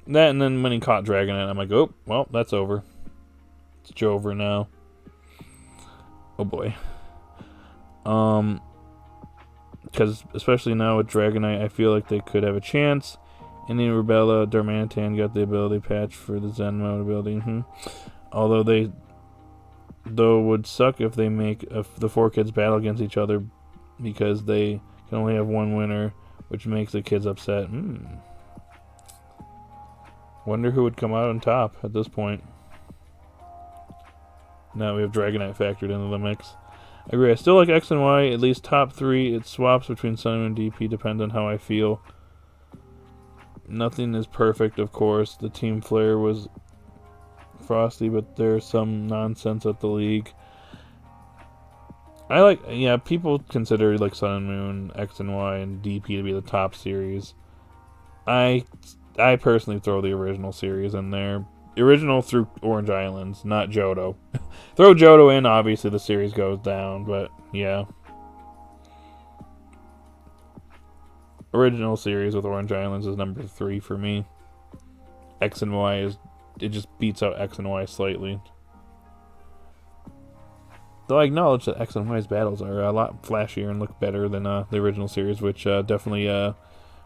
That, and then when he caught Dragonite, I'm like, oh, well, that's over. It's Jover now. Oh boy. Because especially now with Dragonite, I feel like they could have a chance. Indian Rubella, Darmanitan got the ability patch for the Zen mode ability. Although would suck if they make the four kids battle against each other because they can only have one winner, which makes the kids upset. Wonder who would come out on top at this point. Now we have Dragonite factored into the mix. I agree. I still like X and Y, at least top 3. It swaps between Sun and DP, depends on how I feel. Nothing is perfect, of course. The Team Flare was frosty, but there's some nonsense at the league. People consider like Sun and Moon, X and Y, and DP to be the top series. I personally throw the original series in there. Original through Orange Islands, not Johto. Throw Johto in, obviously the series goes down, but yeah. Original series with Orange Islands is number 3 for me. X and Y it just beats out X and Y slightly. Though I acknowledge that X and Y's battles are a lot flashier and look better than the original series, which definitely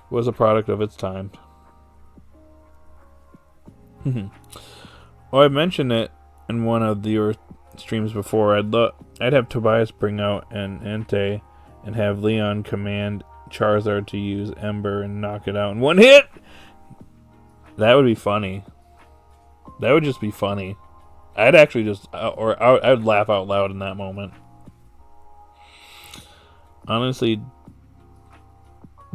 was a product of its time. Well, I mentioned it in one of your streams before. I'd have Tobias bring out an Entei and have Leon command Charizard to use Ember and knock it out in one hit. That would be funny. That would just be funny. I'd actually I'd laugh out loud in that moment. Honestly,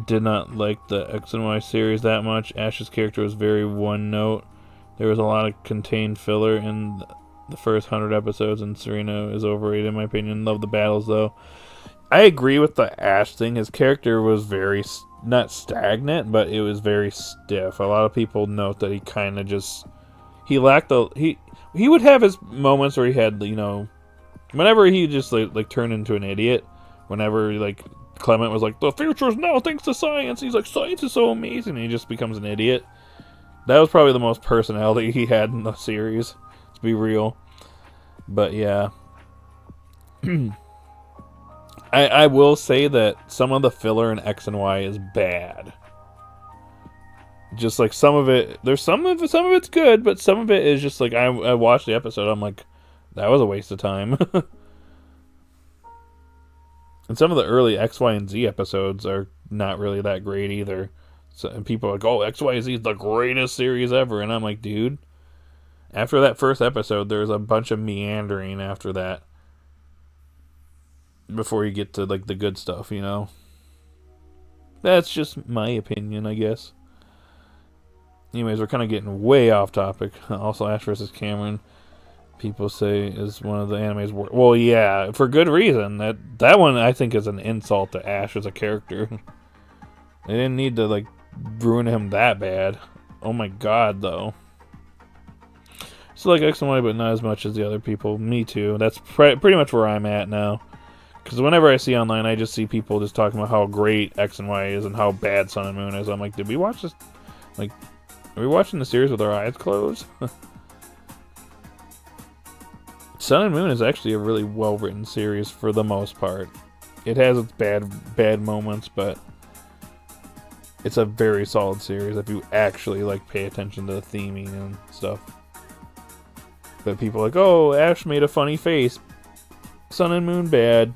did not like the X and Y series that much. Ash's character was very one note. There was a lot of contained filler in the first 100 episodes, and Serena is overrated in my opinion. Love the battles though. I agree with the Ash thing. His character was very, not stagnant, but it was very stiff. A lot of people note that he kind of just, he would have his moments where he had, whenever he just like turned into an idiot. Whenever like Clement was like, the future is now thanks to science. He's like, science is so amazing. And he just becomes an idiot. That was probably the most personality he had in the series, to be real. But yeah. I will say that some of the filler in X and Y is bad. Just like some of it, some of it's good, but some of it is just like I watched the episode, I'm like, that was a waste of time. And some of the early X, Y, and Z episodes are not really that great either. So, and people are like, oh, X, Y, Z is the greatest series ever. And I'm like, dude, after that first episode, there's a bunch of meandering after that. Before you get to, like, the good stuff, That's just my opinion, I guess. Anyways, we're kind of getting way off topic. Also, Ash vs. Cameron, people say, is one of the anime's worst. Well, yeah, for good reason. That one, I think, is an insult to Ash as a character. They didn't need to, like, ruin him that bad. Oh my god, though. So, like, X and Y, but not as much as the other people. Me too. That's pretty much where I'm at now. Because whenever I see online, I just see people just talking about how great X and Y is and how bad Sun and Moon is. I'm like, did we watch this? Like, are we watching the series with our eyes closed? Sun and Moon is actually a really well-written series for the most part. It has its bad moments, but it's a very solid series if you actually like pay attention to the theming and stuff. But people are like, oh, Ash made a funny face. Sun and Moon bad.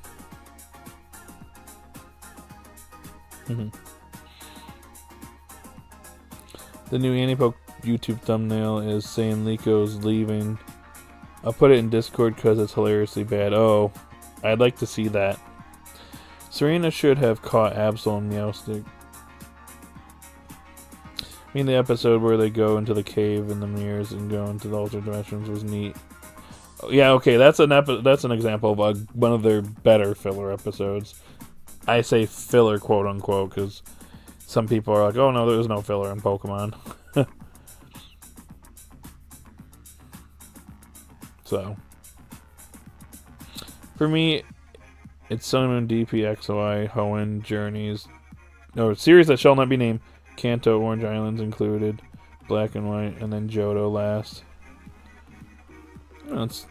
The new anipoke YouTube thumbnail is saying Liko leaving. I'll put it in Discord because it's hilariously bad. Oh, I'd like to see that. Serena should have caught Absol and Meowstic. I mean, the episode where they go into the cave in the mirrors and go into the alternate dimensions was neat. Yeah, okay, that's an example of one of their better filler episodes. I say filler, quote unquote, because some people are like, "Oh no, there's no filler in Pokemon." So, for me, it's Sun and Moon, DP, XY, Hoenn, Journeys, series that shall not be named. Kanto, Orange Islands included, Black and White, and then Johto last. It's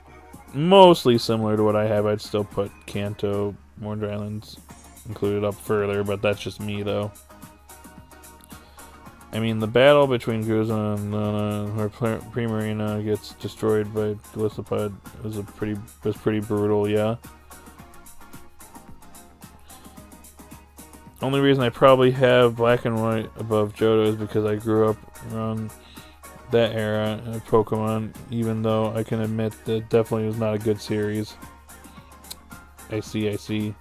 mostly similar to what I have. I'd still put Kanto, Orange Islands included up further, but that's just me, though. I mean, the battle between Guzan and Nana, where Primarina gets destroyed by Golisopod, was pretty brutal, yeah. Only reason I probably have Black and White above Johto is because I grew up around that era of Pokemon, even though I can admit that definitely was not a good series. I see.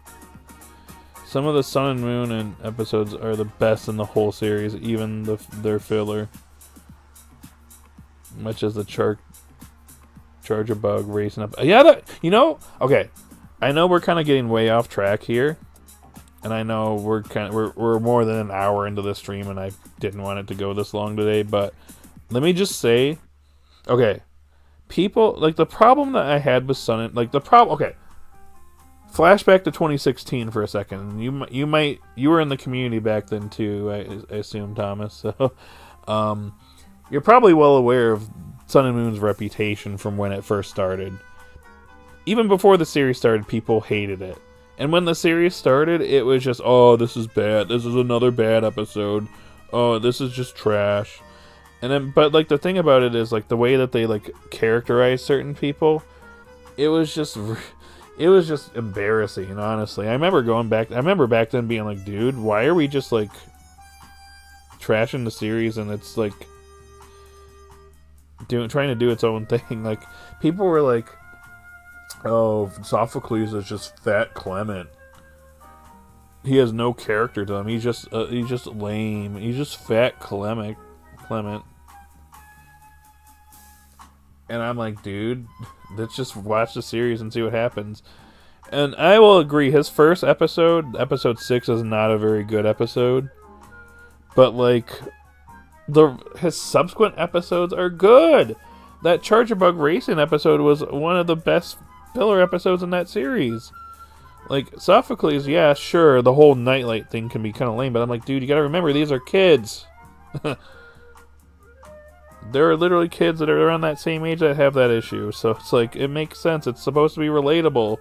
Some of the Sun and Moon and episodes are the best in the whole series, even their filler. Much as the Charger Bug racing up. Yeah, okay. I know we're kind of getting way off track here. And I know we're more than an hour into this stream, and I didn't want it to go this long today, but let me just say, okay, people, like, the problem that I had with Sun and, like, okay, flashback to 2016 for a second. You were in the community back then too, I assume, Thomas, so, you're probably well aware of Sun and Moon's reputation from when it first started. Even before the series started, people hated it. And when the series started, it was just, oh, this is bad. This is another bad episode. Oh, this is just trash. And then, but like the thing about it is like the way that they like characterize certain people, it was just embarrassing. Honestly, I remember back then being like, dude, why are we just like trashing the series? And it's like trying to do its own thing. Like people were like, oh, Sophocles is just fat Clement. He has no character to him. He's just lame. He's just fat Clement. And I'm like, dude, let's just watch the series and see what happens. And I will agree, his first episode, episode 6, is not a very good episode. But like, his subsequent episodes are good. That Charger Bug Racing episode was one of the best filler episodes in that series. Like, Sophocles, yeah, sure, the whole nightlight thing can be kind of lame, but I'm like, dude, you gotta remember, these are kids. There are literally kids that are around that same age that have that issue, so it's like, it makes sense, it's supposed to be relatable.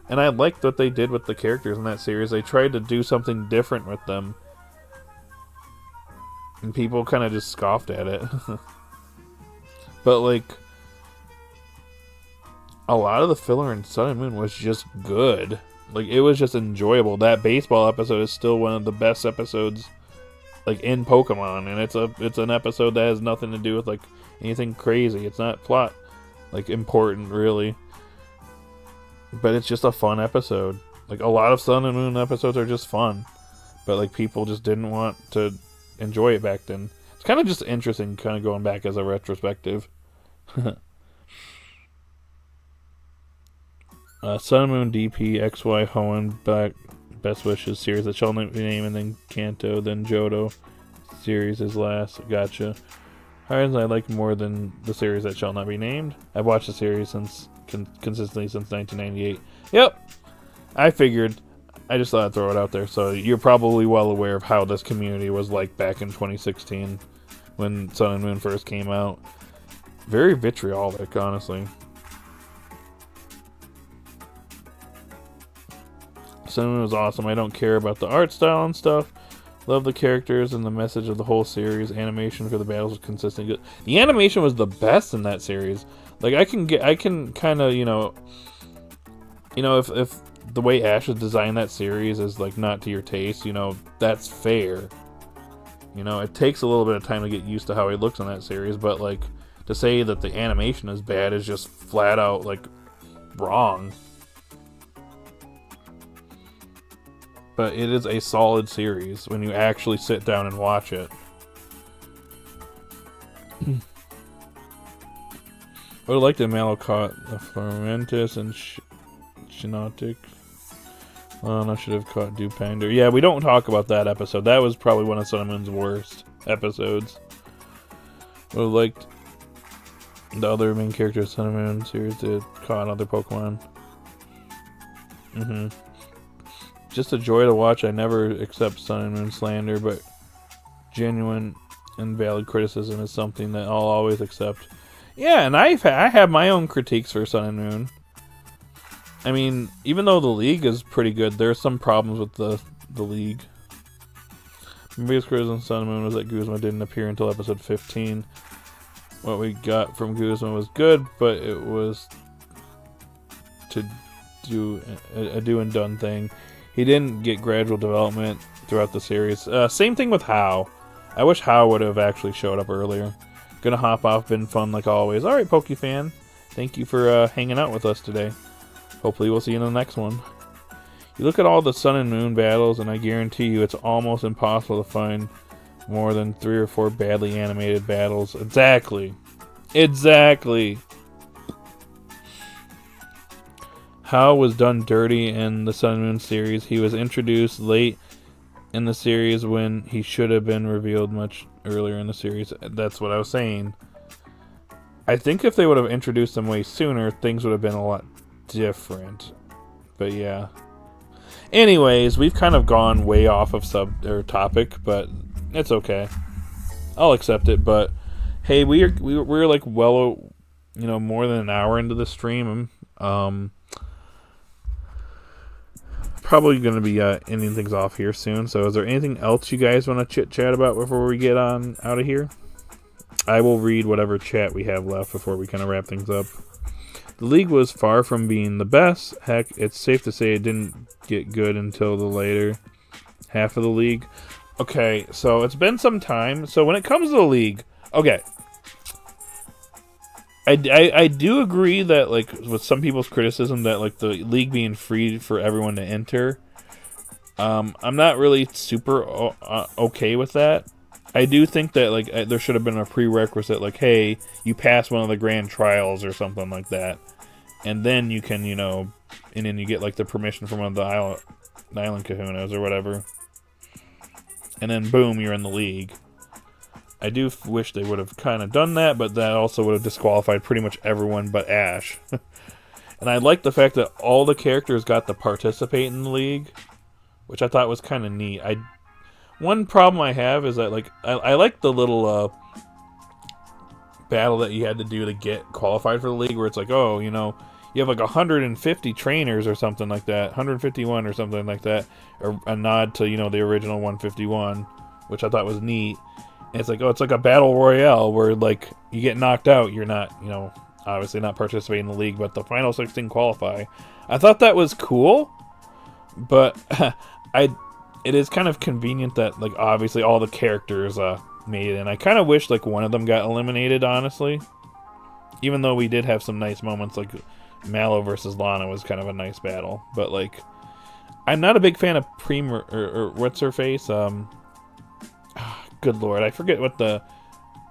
And I liked what they did with the characters in that series. They tried to do something different with them. And people kind of just scoffed at it. But like, a lot of the filler in Sun and Moon was just good. Like, it was just enjoyable. That baseball episode is still one of the best episodes, like, in Pokemon. And it's an episode that has nothing to do with, like, anything crazy. It's not plot, like, important, really. But it's just a fun episode. Like, a lot of Sun and Moon episodes are just fun. But, like, people just didn't want to enjoy it back then. It's kind of just interesting, kind of going back as a retrospective. Sun and Moon DP XY Hoenn Best Wishes series that shall not be named, and then Kanto, then Johto series is last. Gotcha. Horizons I like more than the series that shall not be named. I've watched the series consistently since 1998. Yep, I figured. I just thought I'd throw it out there. So you're probably well aware of how this community was like back in 2016 when Sun and Moon first came out. Very vitriolic, honestly. Sun and Moon was awesome. I don't care about the art style and stuff. Love the characters and the message of the whole series. Animation for the battles was consistent. Good. The animation was the best in that series. Like I can kind of, if the way Ash has designed that series is like not to your taste, that's fair. It takes a little bit of time to get used to how he looks in that series, but like to say that the animation is bad is just flat out like wrong. But it is a solid series when you actually sit down and watch it. I would like to Malocott, Fermentus, and Shinotic. I should have caught Dupander. Yeah, we don't talk about that episode. That was probably one of Sun and Moon's worst episodes. Would have liked the other main characters of Sun and Moon series to caught other Pokemon. Just a joy to watch. I never accept Sun and Moon slander, but genuine and valid criticism is something that I'll always accept. Yeah, and I have my own critiques for Sun and Moon. I mean, even though the League is pretty good, there's some problems with the League. My biggest criticism of Sun and Moon was that Guzma didn't appear until episode 15. What we got from Guzma was good, but it was to do a do and done thing. He didn't get gradual development throughout the series. Same thing with How. I wish How would have actually showed up earlier. Gonna hop off. Been fun like always. Alright, Pokefan. Thank you for hanging out with us today. Hopefully we'll see you in the next one. You look at all the Sun and Moon battles, and I guarantee you it's almost impossible to find more than 3 or 4 badly animated battles. Exactly. Exactly. Hao was done dirty in the Sun and Moon series. He was introduced late in the series when he should have been revealed much earlier in the series. That's what I was saying. I think if they would have introduced him way sooner, things would have been a lot different. But yeah. Anyways, we've kind of gone way off of topic, but it's okay. I'll accept it. But hey, we're like well, more than an hour into the stream. Probably going to be ending things off here soon. So is there anything else you guys want to chit-chat about before we get on out of here? I will read whatever chat we have left before we kind of wrap things up. The league was far from being the best. Heck, it's safe to say it didn't get good until the later half of the league. Okay, so it's been some time. So when it comes to the league, okay. I do agree that, like, with some people's criticism that, like, the league being free for everyone to enter, I'm not really super okay with that. I do think that, like, there should have been a prerequisite, like, hey, you pass one of the grand trials or something like that, and then you can, and then you get, like, the permission from one of the island kahunas or whatever, and then boom, you're in the league. I do wish they would have kind of done that, but that also would have disqualified pretty much everyone but Ash. And I like the fact that all the characters got to participate in the league, which I thought was kind of neat. One problem I have is that, like, I like the little battle that you had to do to get qualified for the league, where it's like, oh, you have like 150 trainers or something like that, 151 or something like that, or a nod to, the original 151, which I thought was neat. And it's like, oh, it's like a battle royale where, like, you get knocked out, you're not, obviously not participating in the league, but the final 16 qualify. I thought that was cool, but it is kind of convenient that, like, obviously all the characters made it, and I kind of wish, like, one of them got eliminated, honestly. Even though we did have some nice moments, like Mallow versus Lana was kind of a nice battle, but, like, I'm not a big fan of or what's her face, good lord, I forget what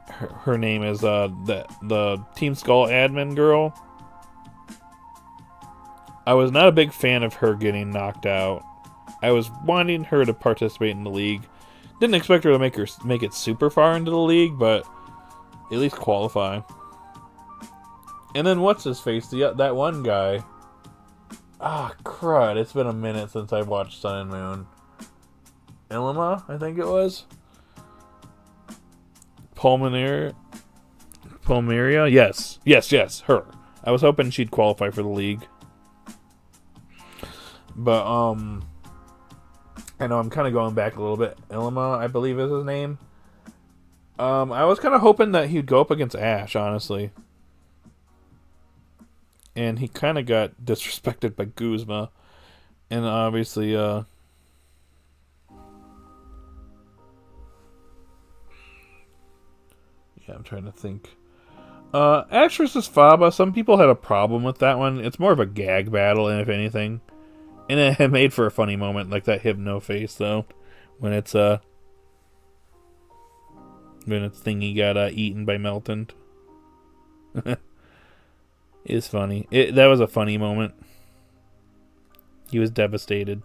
her name is, the Team Skull admin girl. I was not a big fan of her getting knocked out. I was wanting her to participate in the league. Didn't expect her to make it super far into the league, but at least qualify. And then what's his face? That one guy. Ah, crud! It's been a minute since I've watched Sun and Moon. Ilima, I think it was. Palmeria? Yes, her. I was hoping she'd qualify for the league. But, I know I'm kind of going back a little bit. Ilima, I believe is his name. I was kind of hoping that he'd go up against Ash, honestly. And he kind of got disrespected by Guzma. And obviously, yeah, I'm trying to think. Ash vs. Faba, some people had a problem with that one. It's more of a gag battle, and if anything. And it made for a funny moment, like that Hypno face, though. When its thingy got eaten by Melton. It's funny. That was a funny moment. He was devastated.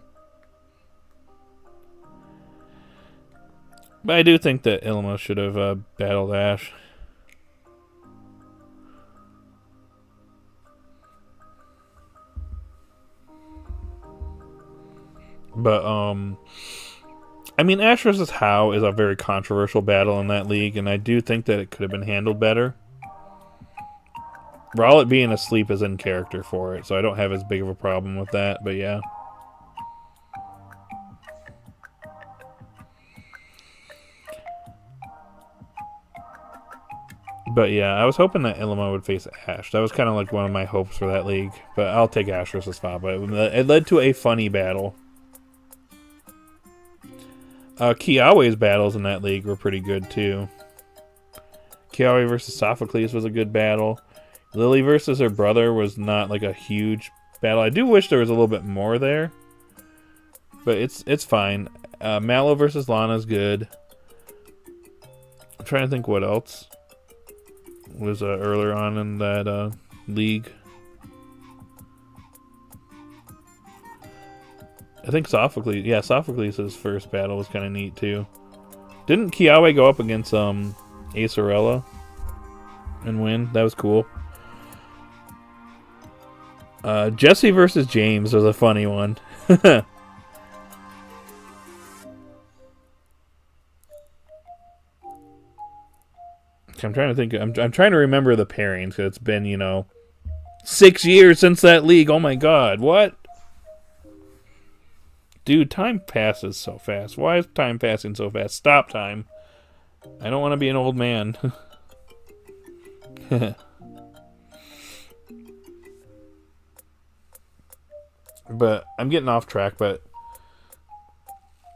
But I do think that Ilima should have battled Ash. But, I mean, Ash vs. Hao is a very controversial battle in that league, and I do think that it could have been handled better. Rowlet being asleep is in character for it, so I don't have as big of a problem with that, but yeah. But yeah, I was hoping that Ilima would face Ash. That was kind of like one of my hopes for that league. But I'll take Ash vs. Faba. It led to a funny battle. Kiawe's battles in that league were pretty good too. Kiawe versus Sophocles was a good battle. Lily versus her brother was not like a huge battle. I do wish there was a little bit more there, but it's fine. Mallow versus Lana's good. I'm trying to think what else was earlier on in that league. I think Sophocles. Yeah, Sophocles' first battle was kind of neat too. Didn't Kiawe go up against Acerella and win? That was cool. Jesse versus James was a funny one. I'm trying to think. I'm trying to remember the pairings because it's been 6 years since that league. Oh my god, what? Dude, time passes so fast. Why is time passing so fast? Stop time. I don't want to be an old man. But I'm getting off track, but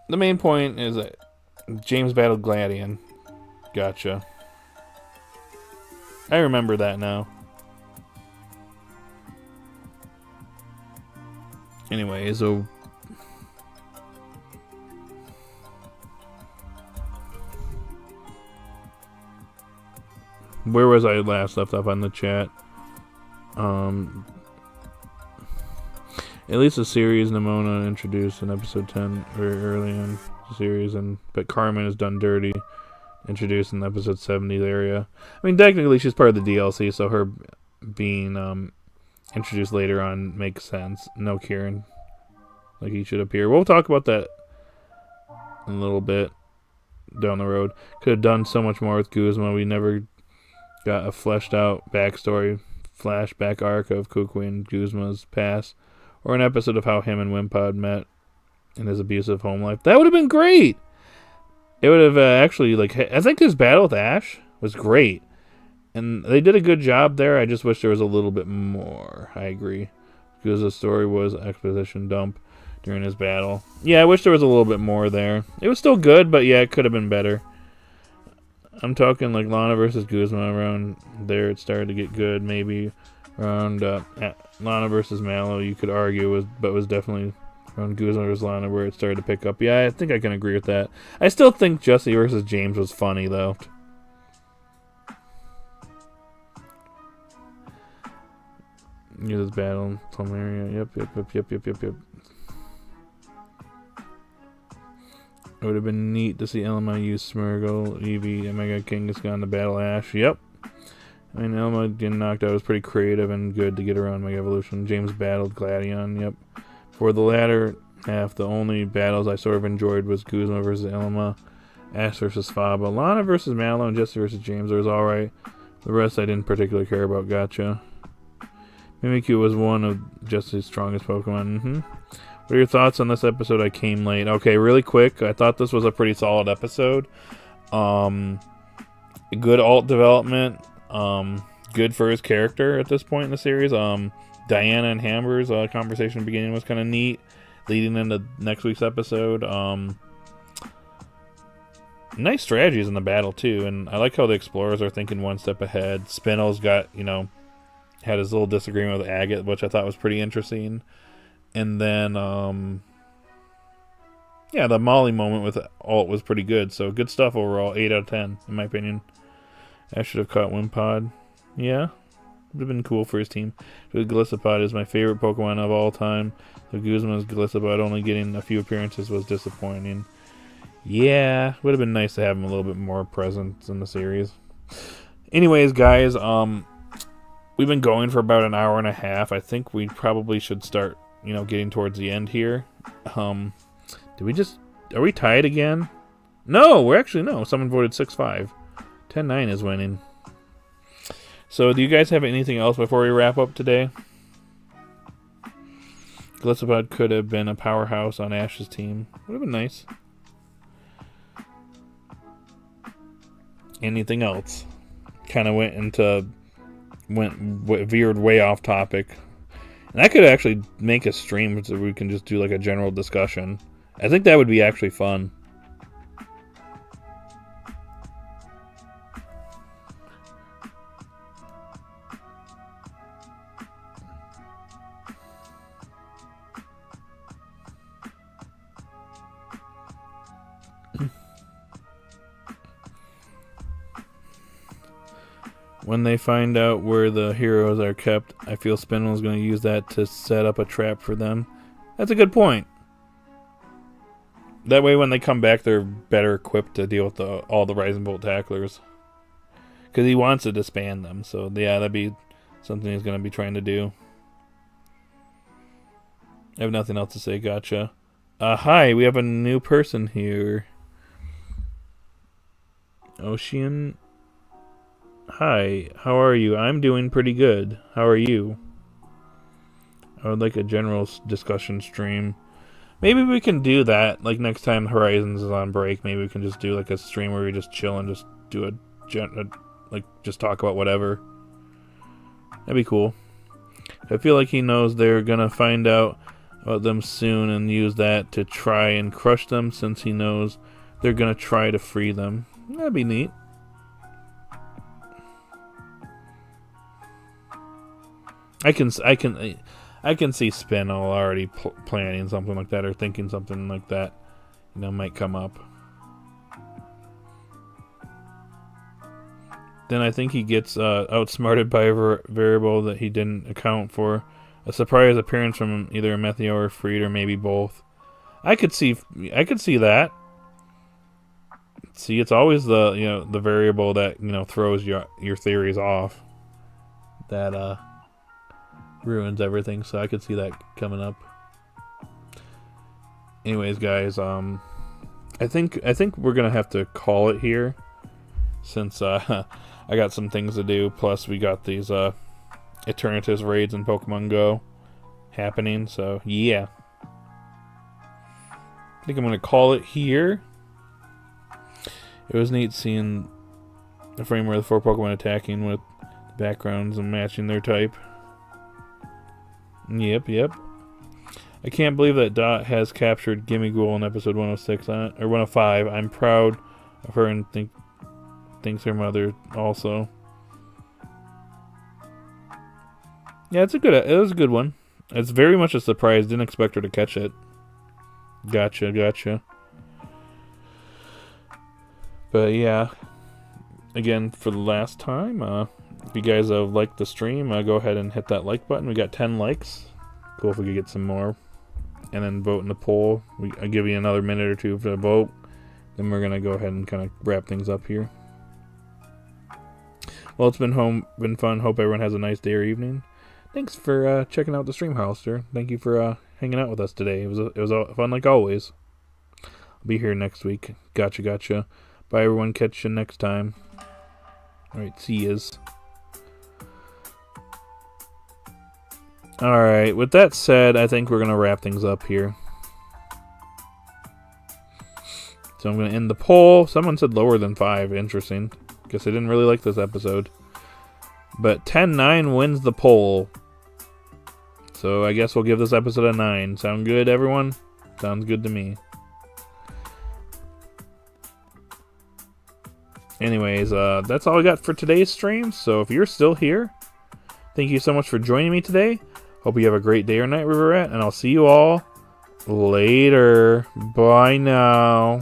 the main point is that James battled Gladion. Gotcha. I remember that now. Anyway, so where was I last left off on the chat? At least the series Nimona introduced in episode 10 very early in the series, but Carmen is done dirty, introduced in episode 70 area. I mean, technically she's part of the DLC, so her being introduced later on makes sense. No Kieran, like he should appear. We'll talk about that in a little bit down the road. Could have done so much more with Guzma. We never got a fleshed out backstory, flashback arc of Kukui and Guzma's past, or an episode of how him and Wimpod met in his abusive home life. That would have been great. It would have actually, I think his battle with Ash was great. And they did a good job there. I just wish there was a little bit more. I agree. Because the story was exposition dump during his battle. Yeah, I wish there was a little bit more there. It was still good, but yeah, it could have been better. I'm talking like Lana versus Guzma around there. It started to get good, maybe. Around Lana versus Mallow, you could argue, but was definitely around Guzma versus Lana where it started to pick up. Yeah, I think I can agree with that. I still think Jesse versus James was funny, though. Use this battle, Plumeria. Yep. It would have been neat to see Elma use Smeargle, Eevee, and Mega Kangaskhan to battle Ash. Yep. I mean, Elma getting knocked out was pretty creative and good to get around Mega Evolution. James battled Gladion, yep. For the latter half, the only battles I sort of enjoyed was Guzma versus Elma, Ash versus Faba, Lana versus Mallow, and Jesse versus James. It was alright. The rest I didn't particularly care about. Gotcha. Mimikyu was one of Jesse's strongest Pokemon. What are your thoughts on this episode? I came late. Okay, really quick. I thought this was a pretty solid episode. Good alt development. Good for his character at this point in the series. Diana and Hamber's conversation at the beginning was kind of neat, leading into next week's episode. Nice strategies in the battle too, and I like how the explorers are thinking one step ahead. Spinel's got, had his little disagreement with Agate, which I thought was pretty interesting. And then, the Molly moment with alt was pretty good. So good stuff overall. 8 out of 10, in my opinion. I should have caught Wimpod. Yeah, would have been cool for his team. Gliscopod is my favorite Pokemon of all time. So Guzma's Gliscopod only getting a few appearances was disappointing. Yeah, would have been nice to have him a little bit more presence in the series. Anyways, guys, we've been going for about an hour and a half. I think we probably should start, getting towards the end here. Are we tied again? No, no. Someone voted 6-5. 10-9 is winning. So, do you guys have anything else before we wrap up today? Gliscopod could have been a powerhouse on Ash's team. Would have been nice. Anything else? Kind of veered way off topic. And I could actually make a stream so we can just do like a general discussion. I think that would be actually fun. when they find out where the heroes are kept, I feel Spinel's going to use that to set up a trap for them. That's a good point. That way when they come back, they're better equipped to deal with all the Rise and Bolt tacklers. Because he wants to disband them, so yeah, that'd be something he's going to be trying to do. I have nothing else to say, gotcha. Hi, we have a new person here. Ocean. Hi, how are you? I'm doing pretty good. How are you? I would like a general discussion stream. Maybe we can do that, like next time Horizons is on break. Maybe we can just do like a stream where we just chill and just do like just talk about whatever. That'd be cool. I feel like he knows they're gonna find out about them soon and use that to try and crush them, since he knows they're gonna try to free them. That'd be neat. I can see Spinel already planning something like that, or thinking something like that, you know, might come up. Then I think he gets outsmarted by a variable that he didn't account for. A surprise appearance from either a Meteor or Freed, or maybe both. I could see that. See, it's always the the variable that throws your theories off. That ruins everything. So I could see that coming up. Anyways, guys, I think we're gonna have to call it here, since I got some things to do. Plus, we got these Eternatus raids in Pokemon Go happening, so yeah. I think I'm going to call it here. It was neat seeing the frame where the 4 Pokemon attacking with backgrounds and matching their type. Yep. I can't believe that Dot has captured Gimmighoul in episode 106 or 105. I'm proud of her and thinks her mother also. Yeah, it was a good one. It's very much a surprise. Didn't expect her to catch it. Gotcha. But yeah, again, for the last time, if you guys have liked the stream, go ahead and hit that like button. We got 10 likes. Cool if we could get some more. And then vote in the poll. I'll give you another minute or two to vote. Then we're going to go ahead and kind of wrap things up here. Well, it's been fun. Hope everyone has a nice day or evening. Thanks for checking out the stream, Hollister. Thank you for hanging out with us today. It was fun like always. I'll be here next week. Gotcha. Bye, everyone. Catch you next time. Alright, see yous. Alright, with that said, I think we're going to wrap things up here. So I'm going to end the poll. Someone said lower than 5. Interesting. Guess I didn't really like this episode. But 10-9 wins the poll. So I guess we'll give this episode a 9. Sound good, everyone? Sounds good to me. Anyways, that's all I got for today's stream. So if you're still here, thank you so much for joining me today. Hope you have a great day or night wherever you're at. And I'll see you all later. Bye now.